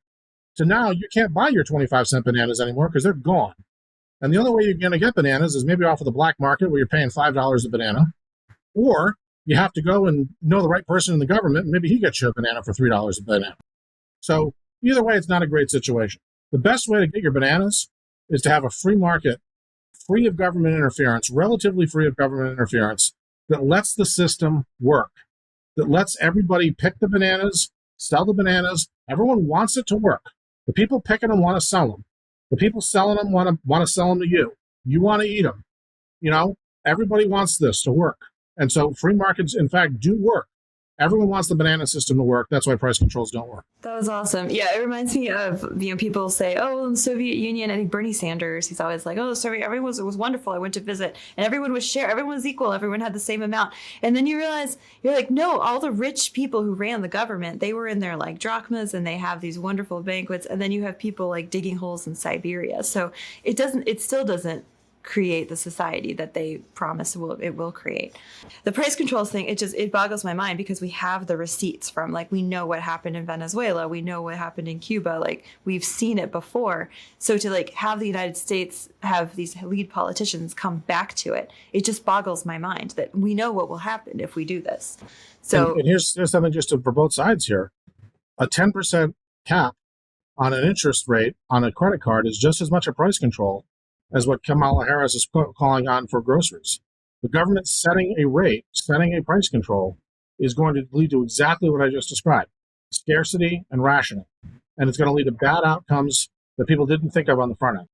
to now you can't buy your 25-cent bananas anymore because they're gone. And the only way you're going to get bananas is maybe off of the black market where you're paying $5 a banana, or you have to go and know the right person in the government, and maybe he gets you a banana for $3 a banana. So either way, it's not a great situation. The best way to get your bananas is to have a free market, free of government interference, relatively free of government interference, that lets the system work, that lets everybody pick the bananas, sell the bananas. Everyone wants it to work. The people picking them want to sell them. The people selling them want to sell them to you. You want to eat them. Everybody wants this to work. And so free markets, in fact, do work. Everyone wants the banana system to work. That's why price controls don't work. That was awesome. Yeah, it reminds me of, people say, oh, in the Soviet Union, I think Bernie Sanders, he's always like, oh, the Soviet, everyone was wonderful. I went to visit and everyone was equal. Everyone had the same amount. And then you realize, you're like, no, all the rich people who ran the government, they were in their like drachmas and they have these wonderful banquets. And then you have people like digging holes in Siberia. So it still doesn't create the society that they promise it will create. The price controls thing, it boggles my mind because we have the receipts from, like, we know what happened in Venezuela, we know what happened in Cuba, like we've seen it before. So to like have the United States have these lead politicians come back to it, it just boggles my mind that we know what will happen if we do this. So and here's something just for both sides here. A 10% cap on an interest rate on a credit card is just as much a price control as what Kamala Harris is calling on for groceries. The government setting a rate, setting a price control, is going to lead to exactly what I just described: scarcity and rationing. And it's going to lead to bad outcomes that people didn't think of on the front end.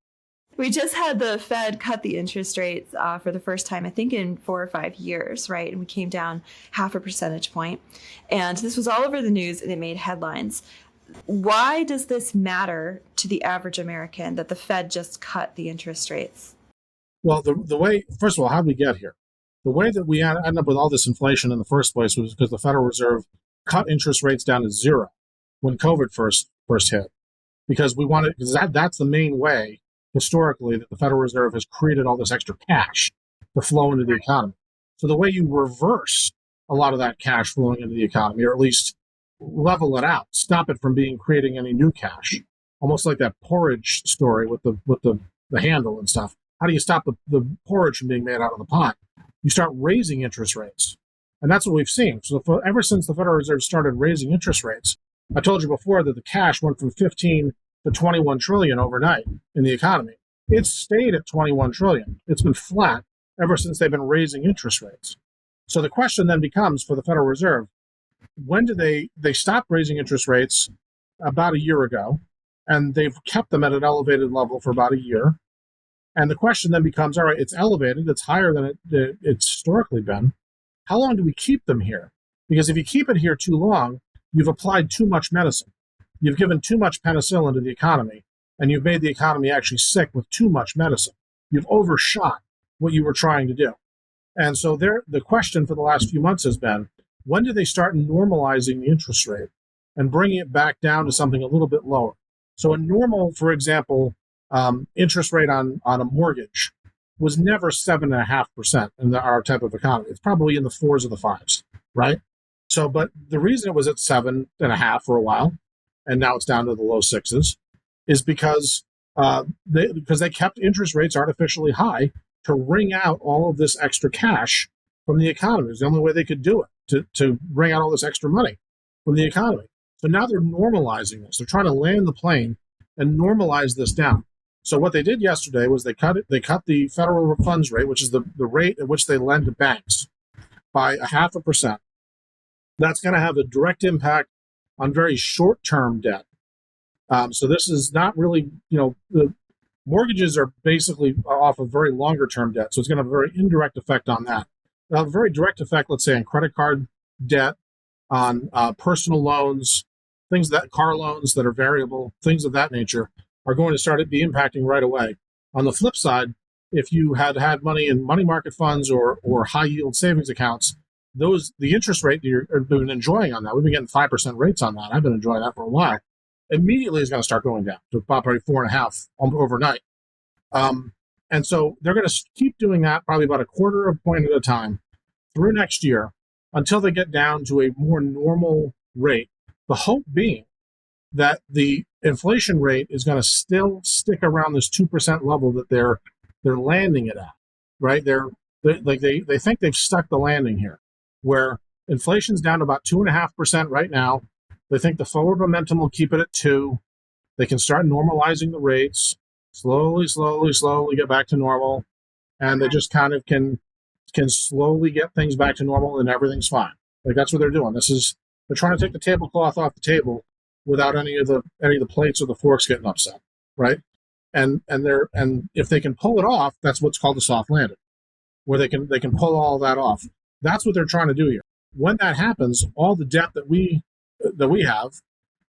we just had the Fed cut the interest rates for the first time, I think, in 4 or 5 years, right? And we came down 0.5 percentage point. And this was all over the news and it made headlines. Why does this matter to the average American that the Fed just cut the interest rates? Well, the way, first of all, how did we get here? The way that we end up with all this inflation in the first place was because the Federal Reserve cut interest rates down to zero when COVID first hit. Because that's the main way historically that the Federal Reserve has created all this extra cash to flow into the economy. So the way you reverse a lot of that cash flowing into the economy, or at least level it out, stop it from creating any new cash, almost like that porridge story with the handle and stuff. How do you stop the porridge from being made out of the pot? You start raising interest rates. And that's what we've seen. So ever since the Federal Reserve started raising interest rates, I told you before that the cash went from 15 to 21 trillion overnight in the economy. It's stayed at 21 trillion. It's been flat ever since they've been raising interest rates. So the question then becomes for the Federal Reserve, when did they stopped raising interest rates about a year ago, and they've kept them at an elevated level for about a year. And the question then becomes, all right, it's elevated, it's higher than it's historically been. How long do we keep them here? Because if you keep it here too long, you've applied too much medicine. You've given too much penicillin to the economy, and you've made the economy actually sick with too much medicine. You've overshot what you were trying to do. And so the question for the last few months has been, when do they start normalizing the interest rate and bringing it back down to something a little bit lower? So a normal, for example, interest rate on a mortgage was never 7.5% in our type of economy. It's probably in the 4s or the 5s, right? So, but the reason it was at 7.5 for a while, and now it's down to the low 6s, is because they kept interest rates artificially high to wring out all of this extra cash from the economy. It was the only way they could do it, to wring out all this extra money from the economy. So now they're normalizing this. They're trying to land the plane and normalize this down. So what they did yesterday was they cut the federal funds rate, which is the rate at which they lend to banks, by 0.5%. That's going to have a direct impact on very short-term debt. So this is not really, the mortgages are basically off of very longer-term debt. So it's going to have a very indirect effect on that. It'll have a very direct effect, let's say, on credit card debt, on personal loans, car loans that are variable, things of that nature are going to start be impacting right away. On the flip side, if you had money in money market funds or high yield savings accounts, the interest rate you've been enjoying on that, we've been getting 5% rates on that. I've been enjoying that for a while. Immediately is going to start going down to about 4.5 overnight. And so they're going to keep doing that probably about 0.25 point at a time through next year until they get down to a more normal rate. The hope being that the inflation rate is going to still stick around this 2% level that they're landing it at, right? They think they've stuck the landing here, where inflation's down to about 2.5% right now. They think the forward momentum will keep it at 2. They can start normalizing the rates, slowly get back to normal, and they just kind of can slowly get things back to normal, and everything's fine. Like, that's what they're doing. They're trying to take the tablecloth off the table without any of the plates or the forks getting upset, right? And if they can pull it off, that's what's called a soft landing, where they can pull all that off. That's what they're trying to do here. When that happens, all the debt that we have,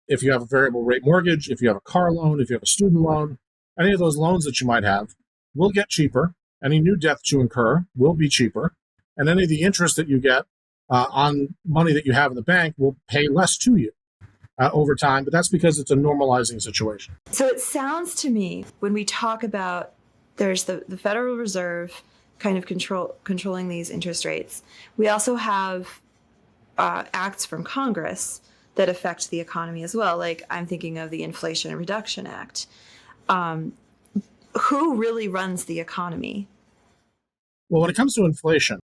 if you have a variable rate mortgage, if you have a car loan, if you have a student loan, any of those loans that you might have, will get cheaper. Any new debt that you incur will be cheaper, and any of the interest that you get on money that you have in the bank will pay less to you over time, but that's because it's a normalizing situation. So it sounds to me, when we talk about there's the Federal Reserve kind of controlling these interest rates. We also have acts from Congress that affect the economy as well. Like I'm thinking of the Inflation Reduction Act. Who really runs the economy? Well, when it comes to inflation,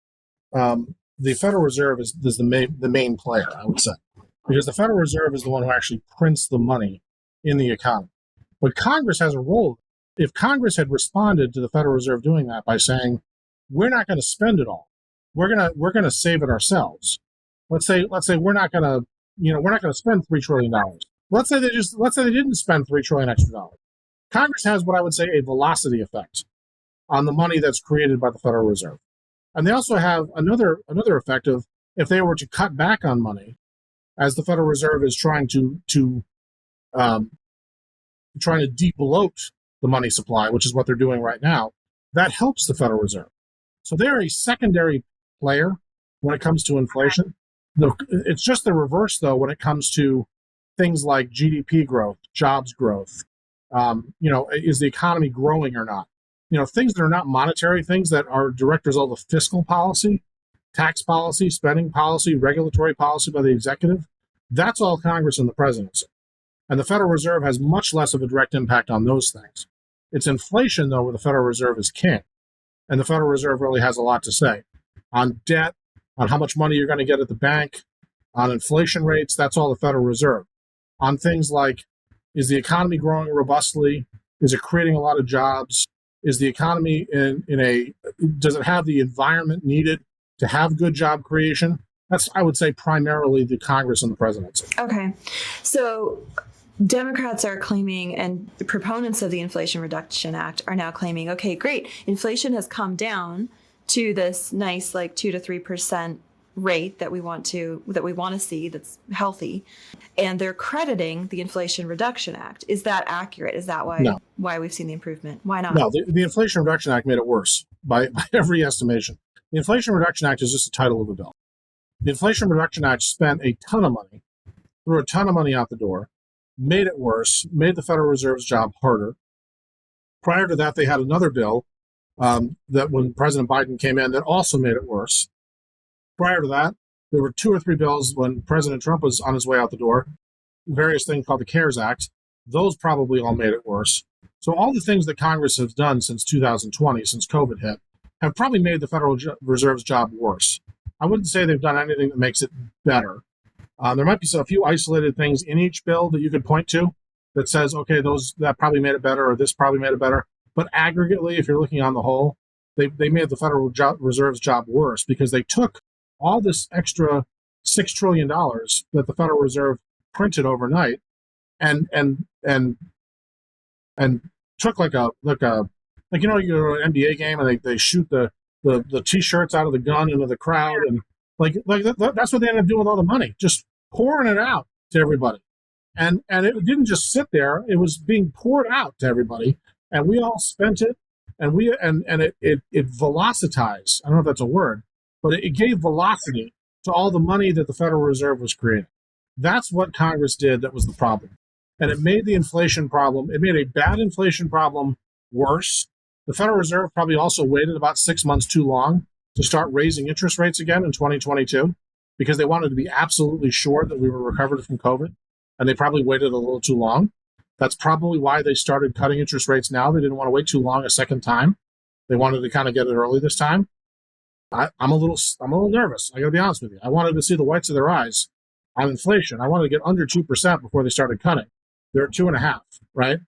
the Federal Reserve is the main player, I would say, because the Federal Reserve is the one who actually prints the money in the economy. But Congress has a role. If Congress had responded to the Federal Reserve doing that by saying, "We're not going to spend it all. We're gonna save it ourselves." Let's say we're not going to spend $3 trillion. Let's say they didn't spend $3 trillion extra dollars. Congress has what I would say a velocity effect on the money that's created by the Federal Reserve. And they also have another effect of if they were to cut back on money, as the Federal Reserve is trying to de-bloat the money supply, which is what they're doing right now, that helps the Federal Reserve. So they're a secondary player when it comes to inflation. It's just the reverse, though, when it comes to things like GDP growth, jobs growth. Is the economy growing or not? Things that are not monetary, things that are a direct result of fiscal policy, tax policy, spending policy, regulatory policy by the executive. That's all Congress and the presidency. And the Federal Reserve has much less of a direct impact on those things. It's inflation, though, where the Federal Reserve is king. And the Federal Reserve really has a lot to say on debt, on how much money you're going to get at the bank, on inflation rates. That's all the Federal Reserve. On things like, is the economy growing robustly? Is it creating a lot of jobs? Is the economy does it have the environment needed to have good job creation? That's, I would say, primarily the Congress and the presidency. Okay. So Democrats are claiming, and the proponents of the Inflation Reduction Act are now claiming, okay, great, inflation has come down to this nice 2 to 3% rate that we want to see that's healthy, and they're crediting the Inflation Reduction Act. Is that accurate? Is that why we've seen the improvement? Why not? No, the Inflation Reduction Act made it worse by every estimation. The Inflation Reduction Act is just the title of the bill. The Inflation Reduction Act spent a ton of money, threw a ton of money out the door, made it worse, made the Federal Reserve's job harder. Prior to that, they had another bill that when President Biden came in that also made it worse. Prior to that, there were 2 or 3 bills when President Trump was on his way out the door, various things called the CARES Act. Those probably all made it worse. So all the things that Congress has done since 2020, since COVID hit, have probably made the Federal Reserve's job worse. I wouldn't say they've done anything that makes it better. There might be a few isolated things in each bill that you could point to that says, okay, that probably made it better, or this probably made it better. But aggregately, if you're looking on the whole, they made the Federal Reserve's job worse because they took all this extra $6 trillion that the Federal Reserve printed overnight and took like you go to an NBA game and they shoot the T-shirts out of the gun into the crowd, and that's what they ended up doing with all the money, just pouring it out to everybody. And it didn't just sit there; it was being poured out to everybody, and we all spent it, and it velocitized. I don't know if that's a word, but it gave velocity to all the money that the Federal Reserve was creating. That's what Congress did. That was the problem, and it made the inflation problem. It made a bad inflation problem worse. The Federal Reserve probably also waited about 6 months too long to start raising interest rates again in 2022 because they wanted to be absolutely sure that we were recovered from COVID, and they probably waited a little too long. That's probably why they started cutting interest rates now. They didn't want to wait too long a second time. They wanted to kind of get it early this time. I'm a little nervous. I got to be honest with you. I wanted to see the whites of their eyes on inflation. I wanted to get under 2% before they started cutting. They're at 2.5%, right?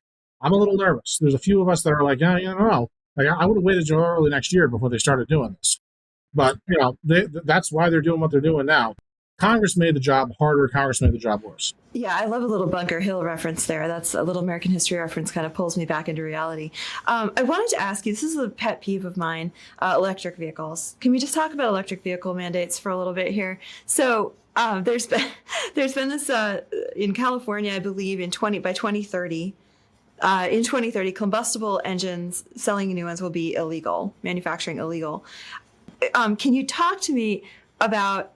I'm a little nervous. There's a few of us that are like, yeah, no. I would have waited till early next year before they started doing this. But that's why they're doing what they're doing now. Congress made the job harder. Congress made the job worse. Yeah, I love a little Bunker Hill reference there. That's a little American history reference, kind of pulls me back into reality. I wanted to ask you, this is a pet peeve of mine, electric vehicles. Can we just talk about electric vehicle mandates for a little bit here? So there's been this in California, I believe, by 2030. In 2030, combustible engines, selling new ones will be illegal, manufacturing illegal. Can you talk to me about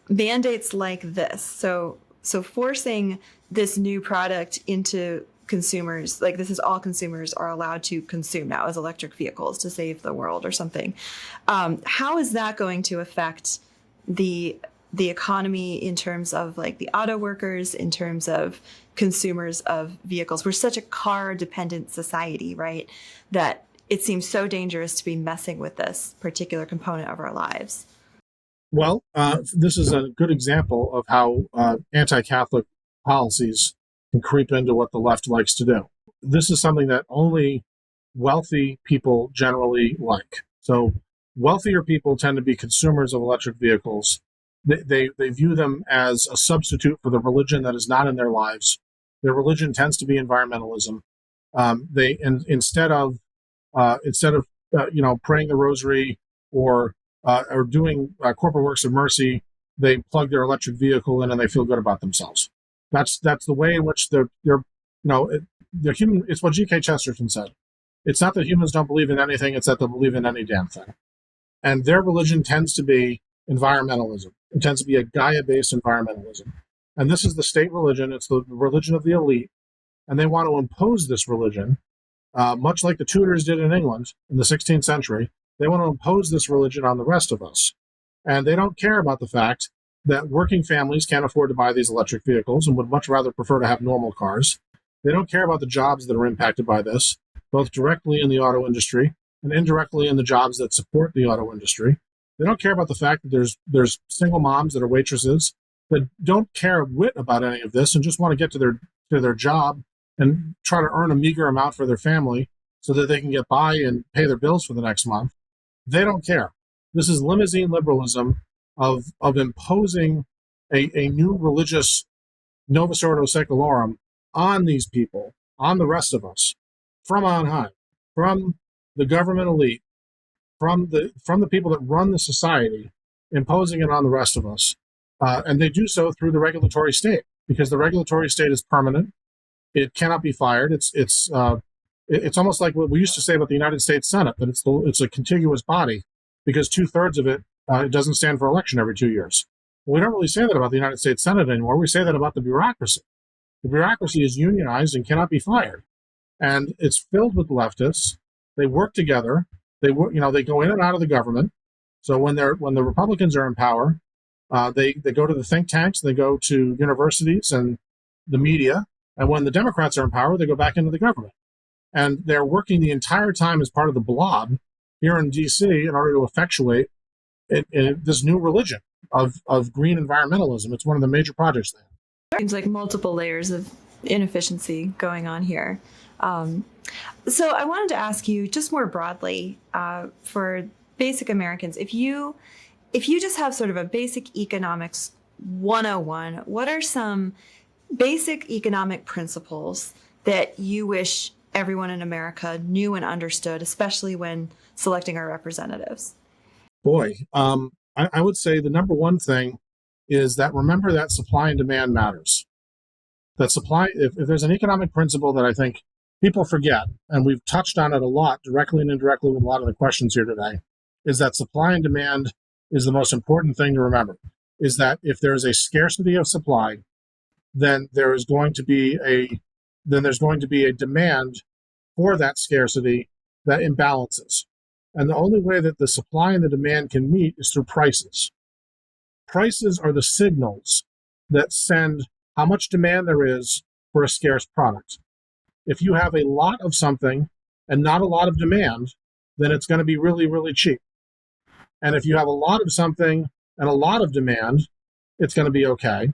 mandates like this? So forcing this new product into consumers, like this is all consumers are allowed to consume now as electric vehicles to save the world or something. How is that going to affect the economy in terms of like the auto workers, in terms of consumers of vehicles? We're such a car dependent society, right? That it seems so dangerous to be messing with this particular component of our lives. Well, this is a good example of how anti-Catholic policies can creep into what the left likes to do. This is something that only wealthy people generally like. So wealthier people tend to be consumers of electric vehicles. They view them as a substitute for the religion that is not in their lives. Their religion tends to be environmentalism. Instead of praying the rosary or doing corporate works of mercy, they plug their electric vehicle in and they feel good about themselves. That's the way in which they're human. It's what G.K. Chesterton said. It's not that humans don't believe in anything; it's that they believe in any damn thing. And their religion tends to be environmentalism. It tends to be a Gaia-based environmentalism. And this is the state religion. It's the religion of the elite. And they want to impose this religion, much like the Tudors did in England in the 16th century. They want to impose this religion on the rest of us. And they don't care about the fact that working families can't afford to buy these electric vehicles and would much rather prefer to have normal cars. They don't care about the jobs that are impacted by this, both directly in the auto industry and indirectly in the jobs that support the auto industry. They don't care about the fact that there's single moms that are waitresses that don't care a whit about any of this and just want to get to their job and try to earn a meager amount for their family so that they can get by and pay their bills for the next month. They don't care. This is limousine liberalism of imposing a new religious novus ordo secularum on these people, on the rest of us, from on high, from the government elite, from the people that run the society, imposing it on the rest of us. And they do so through the regulatory state, because the regulatory state is permanent. It cannot be fired. It's almost like what we used to say about the United States Senate, that it's a contiguous body, because 2/3 of it doesn't stand for election every 2 years. Well, we don't really say that about the United States Senate anymore. We say that about the bureaucracy. The bureaucracy is unionized and cannot be fired, and it's filled with leftists. They work together. They go in and out of the government. So when the Republicans are in power, they go to the think tanks, they go to universities and the media, and when the Democrats are in power, they go back into the government. And they're working the entire time as part of the blob here in D.C. in order to effectuate this new religion of green environmentalism. It's one of the major projects there. Seems like multiple layers of inefficiency going on here. So I wanted to ask you just more broadly, for basic Americans, if you just have sort of a basic economics 101, what are some basic economic principles that you wish everyone in America knew and understood, especially when selecting our representatives? Boy, I would say the number one thing is that remember that supply and demand matters. That supply, if there's an economic principle that I think people forget, and we've touched on it a lot, directly and indirectly with a lot of the questions here today, is that supply and demand is the most important thing to remember. Is that if there is a scarcity of supply, then there's going to be a demand for that scarcity that imbalances. And the only way that the supply and the demand can meet is through prices. Prices are the signals that send how much demand there is for a scarce product. If you have a lot of something and not a lot of demand, then it's going to be really, really cheap. And if you have a lot of something and a lot of demand, it's going to be okay.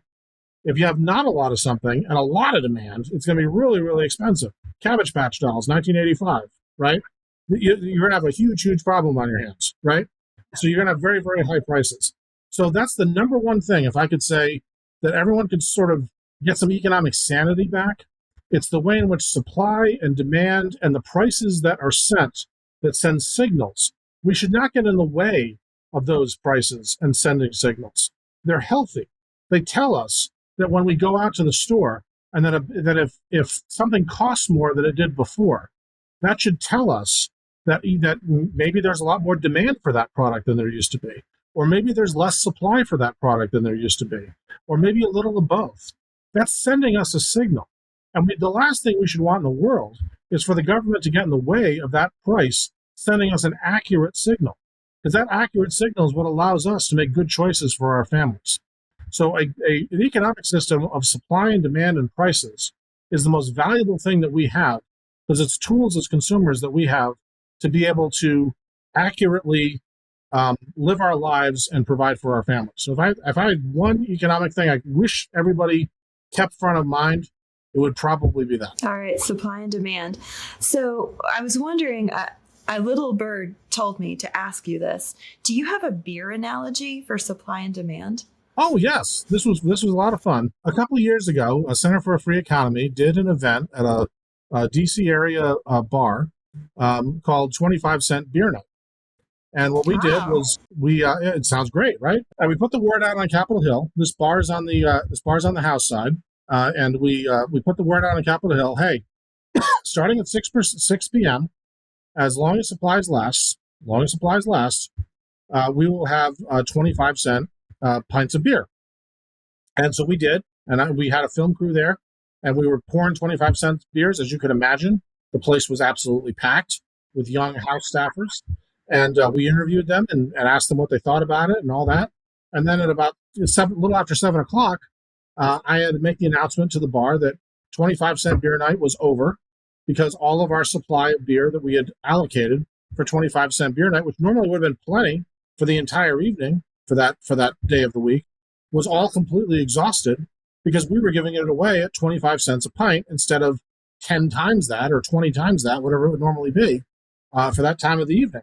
If you have not a lot of something and a lot of demand, it's going to be really, really expensive. Cabbage Patch Dolls, 1985, right? You're going to have a huge, huge problem on your hands, right? So you're going to have very, very high prices. So that's the number one thing, if I could say, that everyone could sort of get some economic sanity back. It's the way in which supply and demand and the prices that are sent that send signals. We should not get in the way of those prices and sending signals. They're healthy. They tell us that when we go out to the store, and that if something costs more than it did before, that should tell us that maybe there's a lot more demand for that product than there used to be, or maybe there's less supply for that product than there used to be, or maybe a little of both. That's sending us a signal. And the last thing we should want in the world is for the government to get in the way of that price, sending us an accurate signal. Because that accurate signal is what allows us to make good choices for our families. So an economic system of supply and demand and prices is the most valuable thing that we have, because it's tools as consumers that we have to be able to accurately live our lives and provide for our families. So if I had one economic thing I wish everybody kept front of mind, it would probably be that. All right, supply and demand. So I was wondering, a little bird told me to ask you this. Do you have a beer analogy for supply and demand? Oh yes, this was a lot of fun. A couple of years ago, a Center for a Free Economy did an event at a DC area bar called 25-cent Beer Night. And what we did was it sounds great, right? And we put the word out on Capitol Hill. This bar's on the House side, and we put the word out on Capitol Hill. Hey, starting at 6 p.m., as long as supplies last, we will have 25-cent pints of beer. And so we did, and we had a film crew there, and we were pouring 25-cent beers. As you could imagine, the place was absolutely packed with young House staffers. And we interviewed them and asked them what they thought about it and all that. And then at about a little after 7 o'clock, I had to make the announcement to the bar that 25-cent beer night was over, because all of our supply of beer that we had allocated for 25-cent beer night, which normally would have been plenty for the entire evening for that day of the week, was all completely exhausted, because we were giving it away at 25 cents a pint instead of 10 times that or 20 times that, whatever it would normally be for that time of the evening.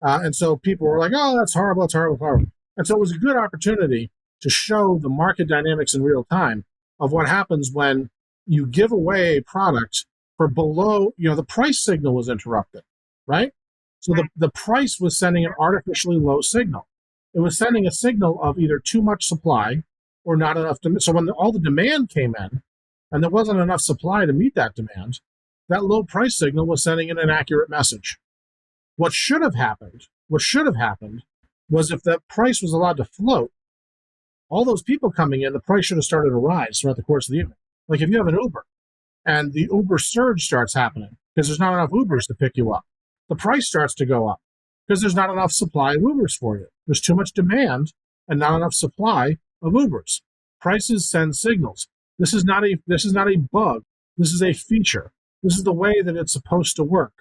And so people were like, oh, that's horrible, it's horrible, horrible. And so it was a good opportunity to show the market dynamics in real time of what happens when you give away a product for below, the price signal was interrupted, right? So the price was sending an artificially low signal. It was sending a signal of either too much supply or not enough demand. So when all the demand came in and there wasn't enough supply to meet that demand, that low price signal was sending an inaccurate message. What should have happened was, if that price was allowed to float, all those people coming in, the price should have started to rise throughout the course of the evening. Like if you have an Uber and the Uber surge starts happening because there's not enough Ubers to pick you up, the price starts to go up because there's not enough supply of Ubers for you. There's too much demand and not enough supply of Ubers. Prices send signals. This is not a bug. This is a feature. This is the way that it's supposed to work.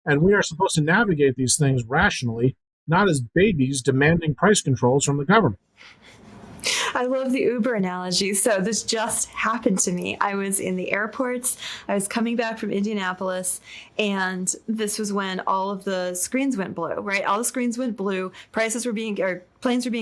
And we are supposed to navigate these things rationally, not as babies demanding price controls from the government. I love the Uber analogy. So this just happened to me. I was in the airports. I was coming back from Indianapolis, and this was when all of the screens went blue, right? All the screens went blue. Planes were being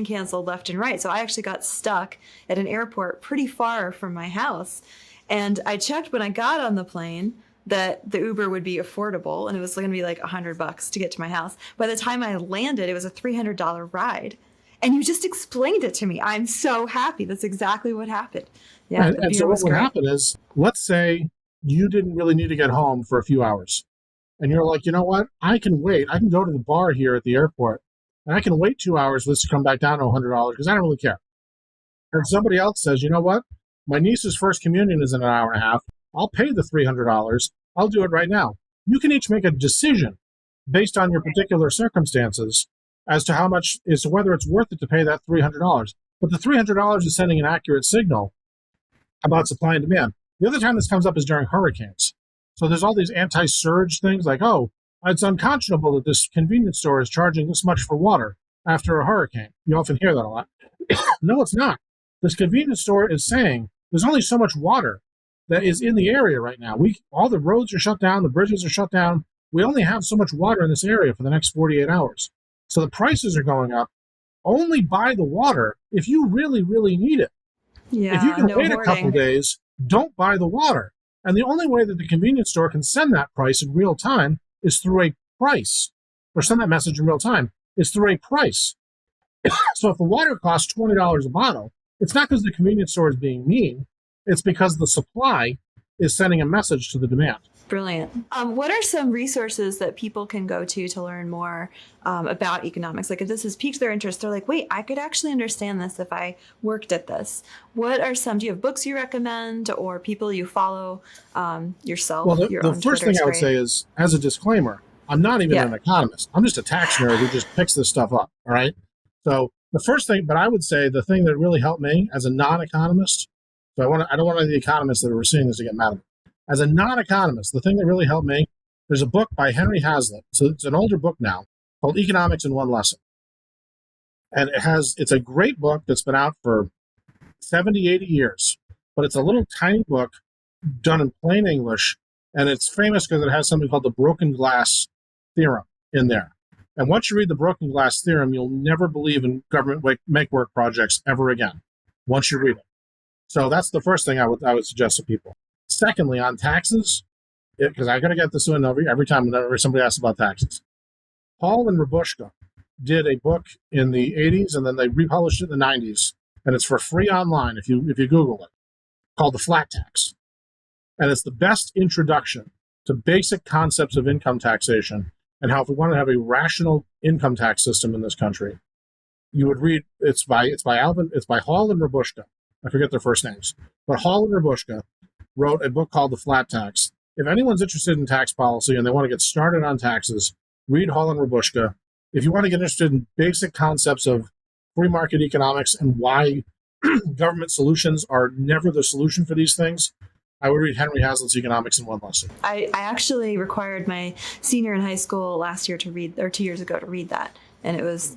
canceled left and right. So I actually got stuck at an airport pretty far from my house. And I checked when I got on the plane that the Uber would be affordable, and it was going to be like $100 to get to my house. By the time I landed, it was a $300 ride. And you just explained it to me. I'm so happy. That's exactly what happened. Yeah. And so what would happen is, let's say you didn't really need to get home for a few hours. And you're like, you know what? I can wait. I can go to the bar here at the airport, and I can wait 2 hours for this to come back down to $100 because I don't really care. And somebody else says, you know what? My niece's first communion is in an hour and a half. I'll pay the $300. I'll do it right now. You can each make a decision based on your particular circumstances as to whether it's worth it to pay that $300. But the $300 is sending an accurate signal about supply and demand. The other time this comes up is during hurricanes. So there's all these anti-surge things like, oh, it's unconscionable that this convenience store is charging this much for water after a hurricane. You often hear that a lot. No, it's not. This convenience store is saying there's only so much water that is in the area right now. All the roads are shut down, the bridges are shut down. We only have so much water in this area for the next 48 hours. So the prices are going up. Only buy the water if you really, really need it. Yeah, if you can wait a couple days, don't buy the water. And the only way that the convenience store can send that price in real time is through a price, or send that message in real time, is through a price. So if the water costs $20 a bottle, it's not because the convenience store is being mean. It's because the supply is sending a message to the demand. Brilliant. What are some resources that people can go to learn more about economics? Like if this has piqued their interest, they're like, wait, I could actually understand this if I worked at this. What are some, do you have books you recommend or people you follow yourself? Well, Your the own first Twitter thing is I would great. say is, as a disclaimer, I'm not even Yeah. an economist. I'm just a tax nerd who just picks this stuff up. All right. So the first thing, but I would say the thing that really helped me as a non-economist. So I don't want any of the economists that are seeing this to get mad at me. As a non-economist, the thing that really helped me, there's a book by Henry Hazlitt. So it's an older book now called Economics in One Lesson. And it's a great book that's been out for 70, 80 years, but it's a little tiny book done in plain English. And it's famous because it has something called the broken glass theorem in there. And once you read the broken glass theorem, you'll never believe in government make work projects ever again, once you read it. So that's the first thing I would suggest to people. Secondly, on taxes, because I got to get this in every time whenever somebody asks about taxes. Hall and Rabushka did a book in the 80s, and then they republished it in the 90s, and it's for free online if you Google it, called The Flat Tax. And it's the best introduction to basic concepts of income taxation and how if we want to have a rational income tax system in this country, you would read it's by Hall and Rabushka. I forget their first names, but Hall and Rabushka wrote a book called The Flat Tax. If anyone's interested in tax policy and they want to get started on taxes, read Hall and Rabushka. If you want to get interested in basic concepts of free market economics and why government solutions are never the solution for these things, I would read Henry Hazlitt's Economics in One Lesson. I actually required my senior in high school last year to read, or 2 years ago to read that. And it was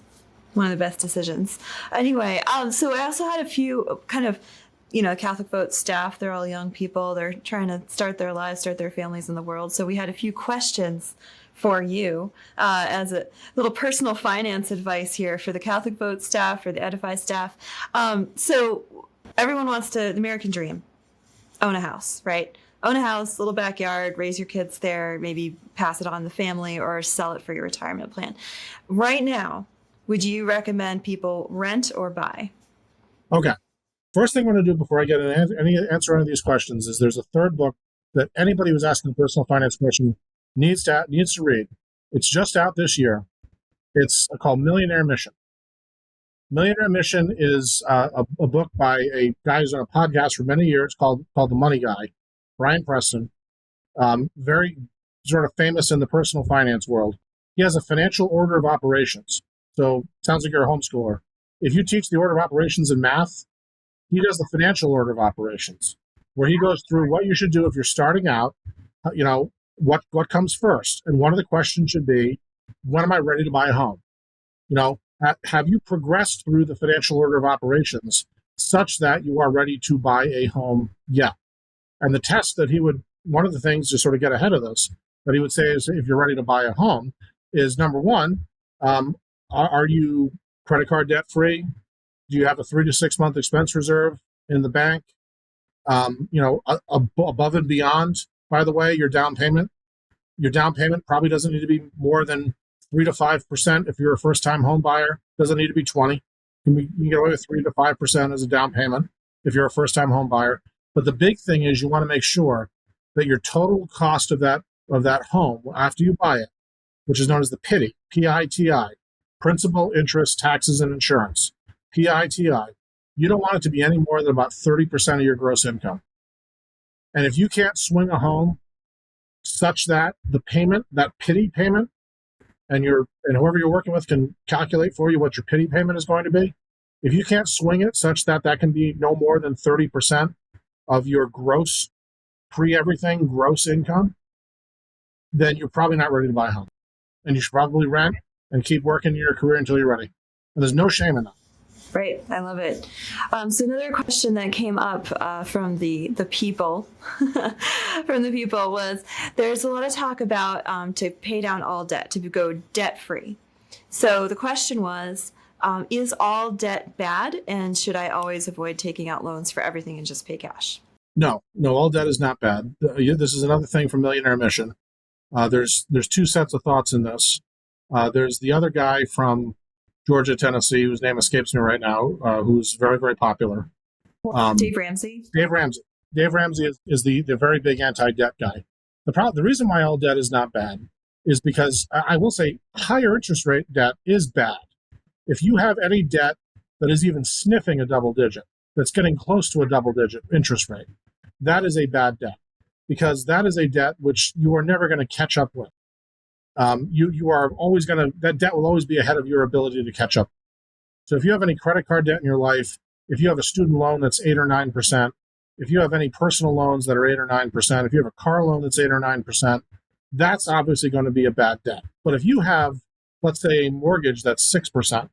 one of the best decisions. Anyway, so I also had a few kind of, Catholic Vote staff. They're all young people. They're trying to start their lives, start their families in the world. So we had a few questions for you as a little personal finance advice here for the Catholic Vote staff, for the Edify staff. So everyone wants the American dream, own a house, right? Own a house, little backyard, raise your kids there, maybe pass it on to the family or sell it for your retirement plan. Right now, would you recommend people rent or buy? Okay. First thing I'm going to do before I get answer any of these questions is there's a third book that anybody who's asking a personal finance question needs to read. It's just out this year. It's called Millionaire Mission. Millionaire Mission is a book by a guy who's on a podcast for many years called The Money Guy, Brian Preston. Very sort of famous in the personal finance world. He has a financial order of operations. So sounds like you're a homeschooler. If you teach the order of operations in math, he does the financial order of operations, where he goes through what you should do if you're starting out, what comes first. And one of the questions should be, when am I ready to buy a home? Have you progressed through the financial order of operations such that you are ready to buy a home yet? And the test that one of the things to sort of get ahead of this, that he would say is if you're ready to buy a home is number one, are you credit card debt free? Do you have a 3 to 6 month expense reserve in the bank? Above and beyond, by the way, your down payment probably doesn't need to be more than 3 to 5%. If you're a first time home buyer, doesn't need to be 20. You can get away with 3 to 5% as a down payment if you're a first time home buyer. But the big thing is you want to make sure that your total cost of that home after you buy it, which is known as the PITI, P-I-T-I, principal, interest, taxes, and insurance, P-I-T-I, you don't want it to be any more than about 30% of your gross income. And if you can't swing a home such that the payment, that PITI payment, and whoever you're working with can calculate for you what your PITI payment is going to be, if you can't swing it such that can be no more than 30% of your gross, pre-everything gross income, then you're probably not ready to buy a home. And you should probably rent and keep working in your career until you're ready. And there's no shame in that. Right. I love it. So another question that came up from the people was there's a lot of talk about to pay down all debt, to go debt free. So the question was, is all debt bad? And should I always avoid taking out loans for everything and just pay cash? No, all debt is not bad. This is another thing from Millionaire Mission. There's two sets of thoughts in this. There's the other guy from Georgia, Tennessee, whose name escapes me right now, who's very, very popular. Dave Ramsey. Dave Ramsey is the very big anti-debt guy. The reason why all debt is not bad is because I will say higher interest rate debt is bad. If you have any debt that is even sniffing a double digit, that's getting close to a double digit interest rate, that is a bad debt, because that is a debt which you are never going to catch up with. You are always going to, that debt will always be ahead of your ability to catch up. So if you have any credit card debt in your life, if you have a student loan that's 8 or 9%, if you have any personal loans that are 8 or 9%, if you have a car loan that's 8 or 9%, that's obviously going to be a bad debt. But if you have, let's say, a mortgage that's 6%,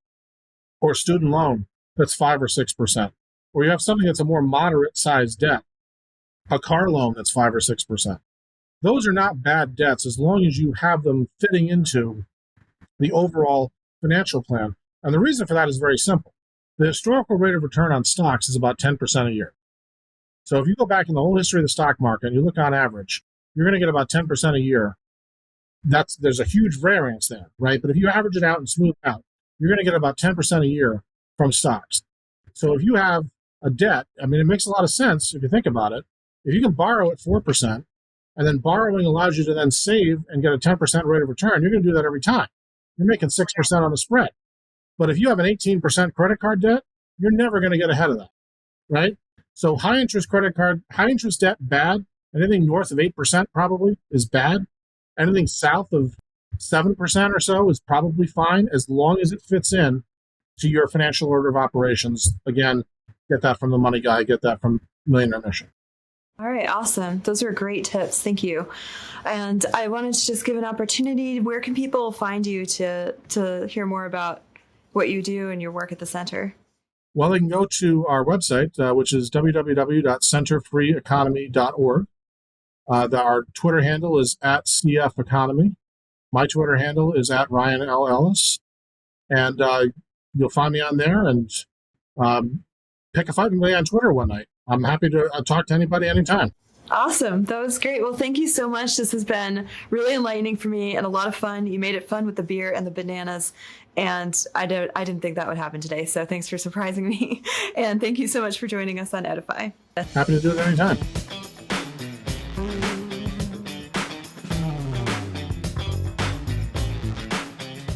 or a student loan that's 5 or 6%, or you have something that's a more moderate sized debt, a car loan that's 5 or 6%, those are not bad debts as long as you have them fitting into the overall financial plan. And the reason for that is very simple. The historical rate of return on stocks is about 10% a year. So if you go back in the whole history of the stock market and you look on average, you're going to get about 10% a year. There's a huge variance there, right? But if you average it out and smooth it out, you're going to get about 10% a year from stocks. So if you have a debt, I mean, it makes a lot of sense if you think about it. If you can borrow at 4%, and then borrowing allows you to then save and get a 10% rate of return, you're going to do that every time. You're making 6% on the spread. But if you have an 18% credit card debt, you're never going to get ahead of that, right? So high interest debt, bad. Anything north of 8% probably is bad. Anything south of 7% or so is probably fine, as long as it fits in to your financial order of operations. Again, get that from the Money Guy, get that from Millionaire Mission. All right, awesome. Those are great tips. Thank you. And I wanted to just give an opportunity. Where can people find you to hear more about what you do and your work at the center? Well, they can go to our website, which is www.centerfreeeconomy.org. Our Twitter handle is @CFEconomy. My Twitter handle is @Ryan Ellis. And you'll find me on there, and pick a fight with me on Twitter one night. I'm happy to talk to anybody anytime. Awesome. That was great. Well, thank you so much. This has been really enlightening for me and a lot of fun. You made it fun with the beer and the bananas. And I didn't think that would happen today. So thanks for surprising me. And thank you so much for joining us on Edify. Happy to do it anytime.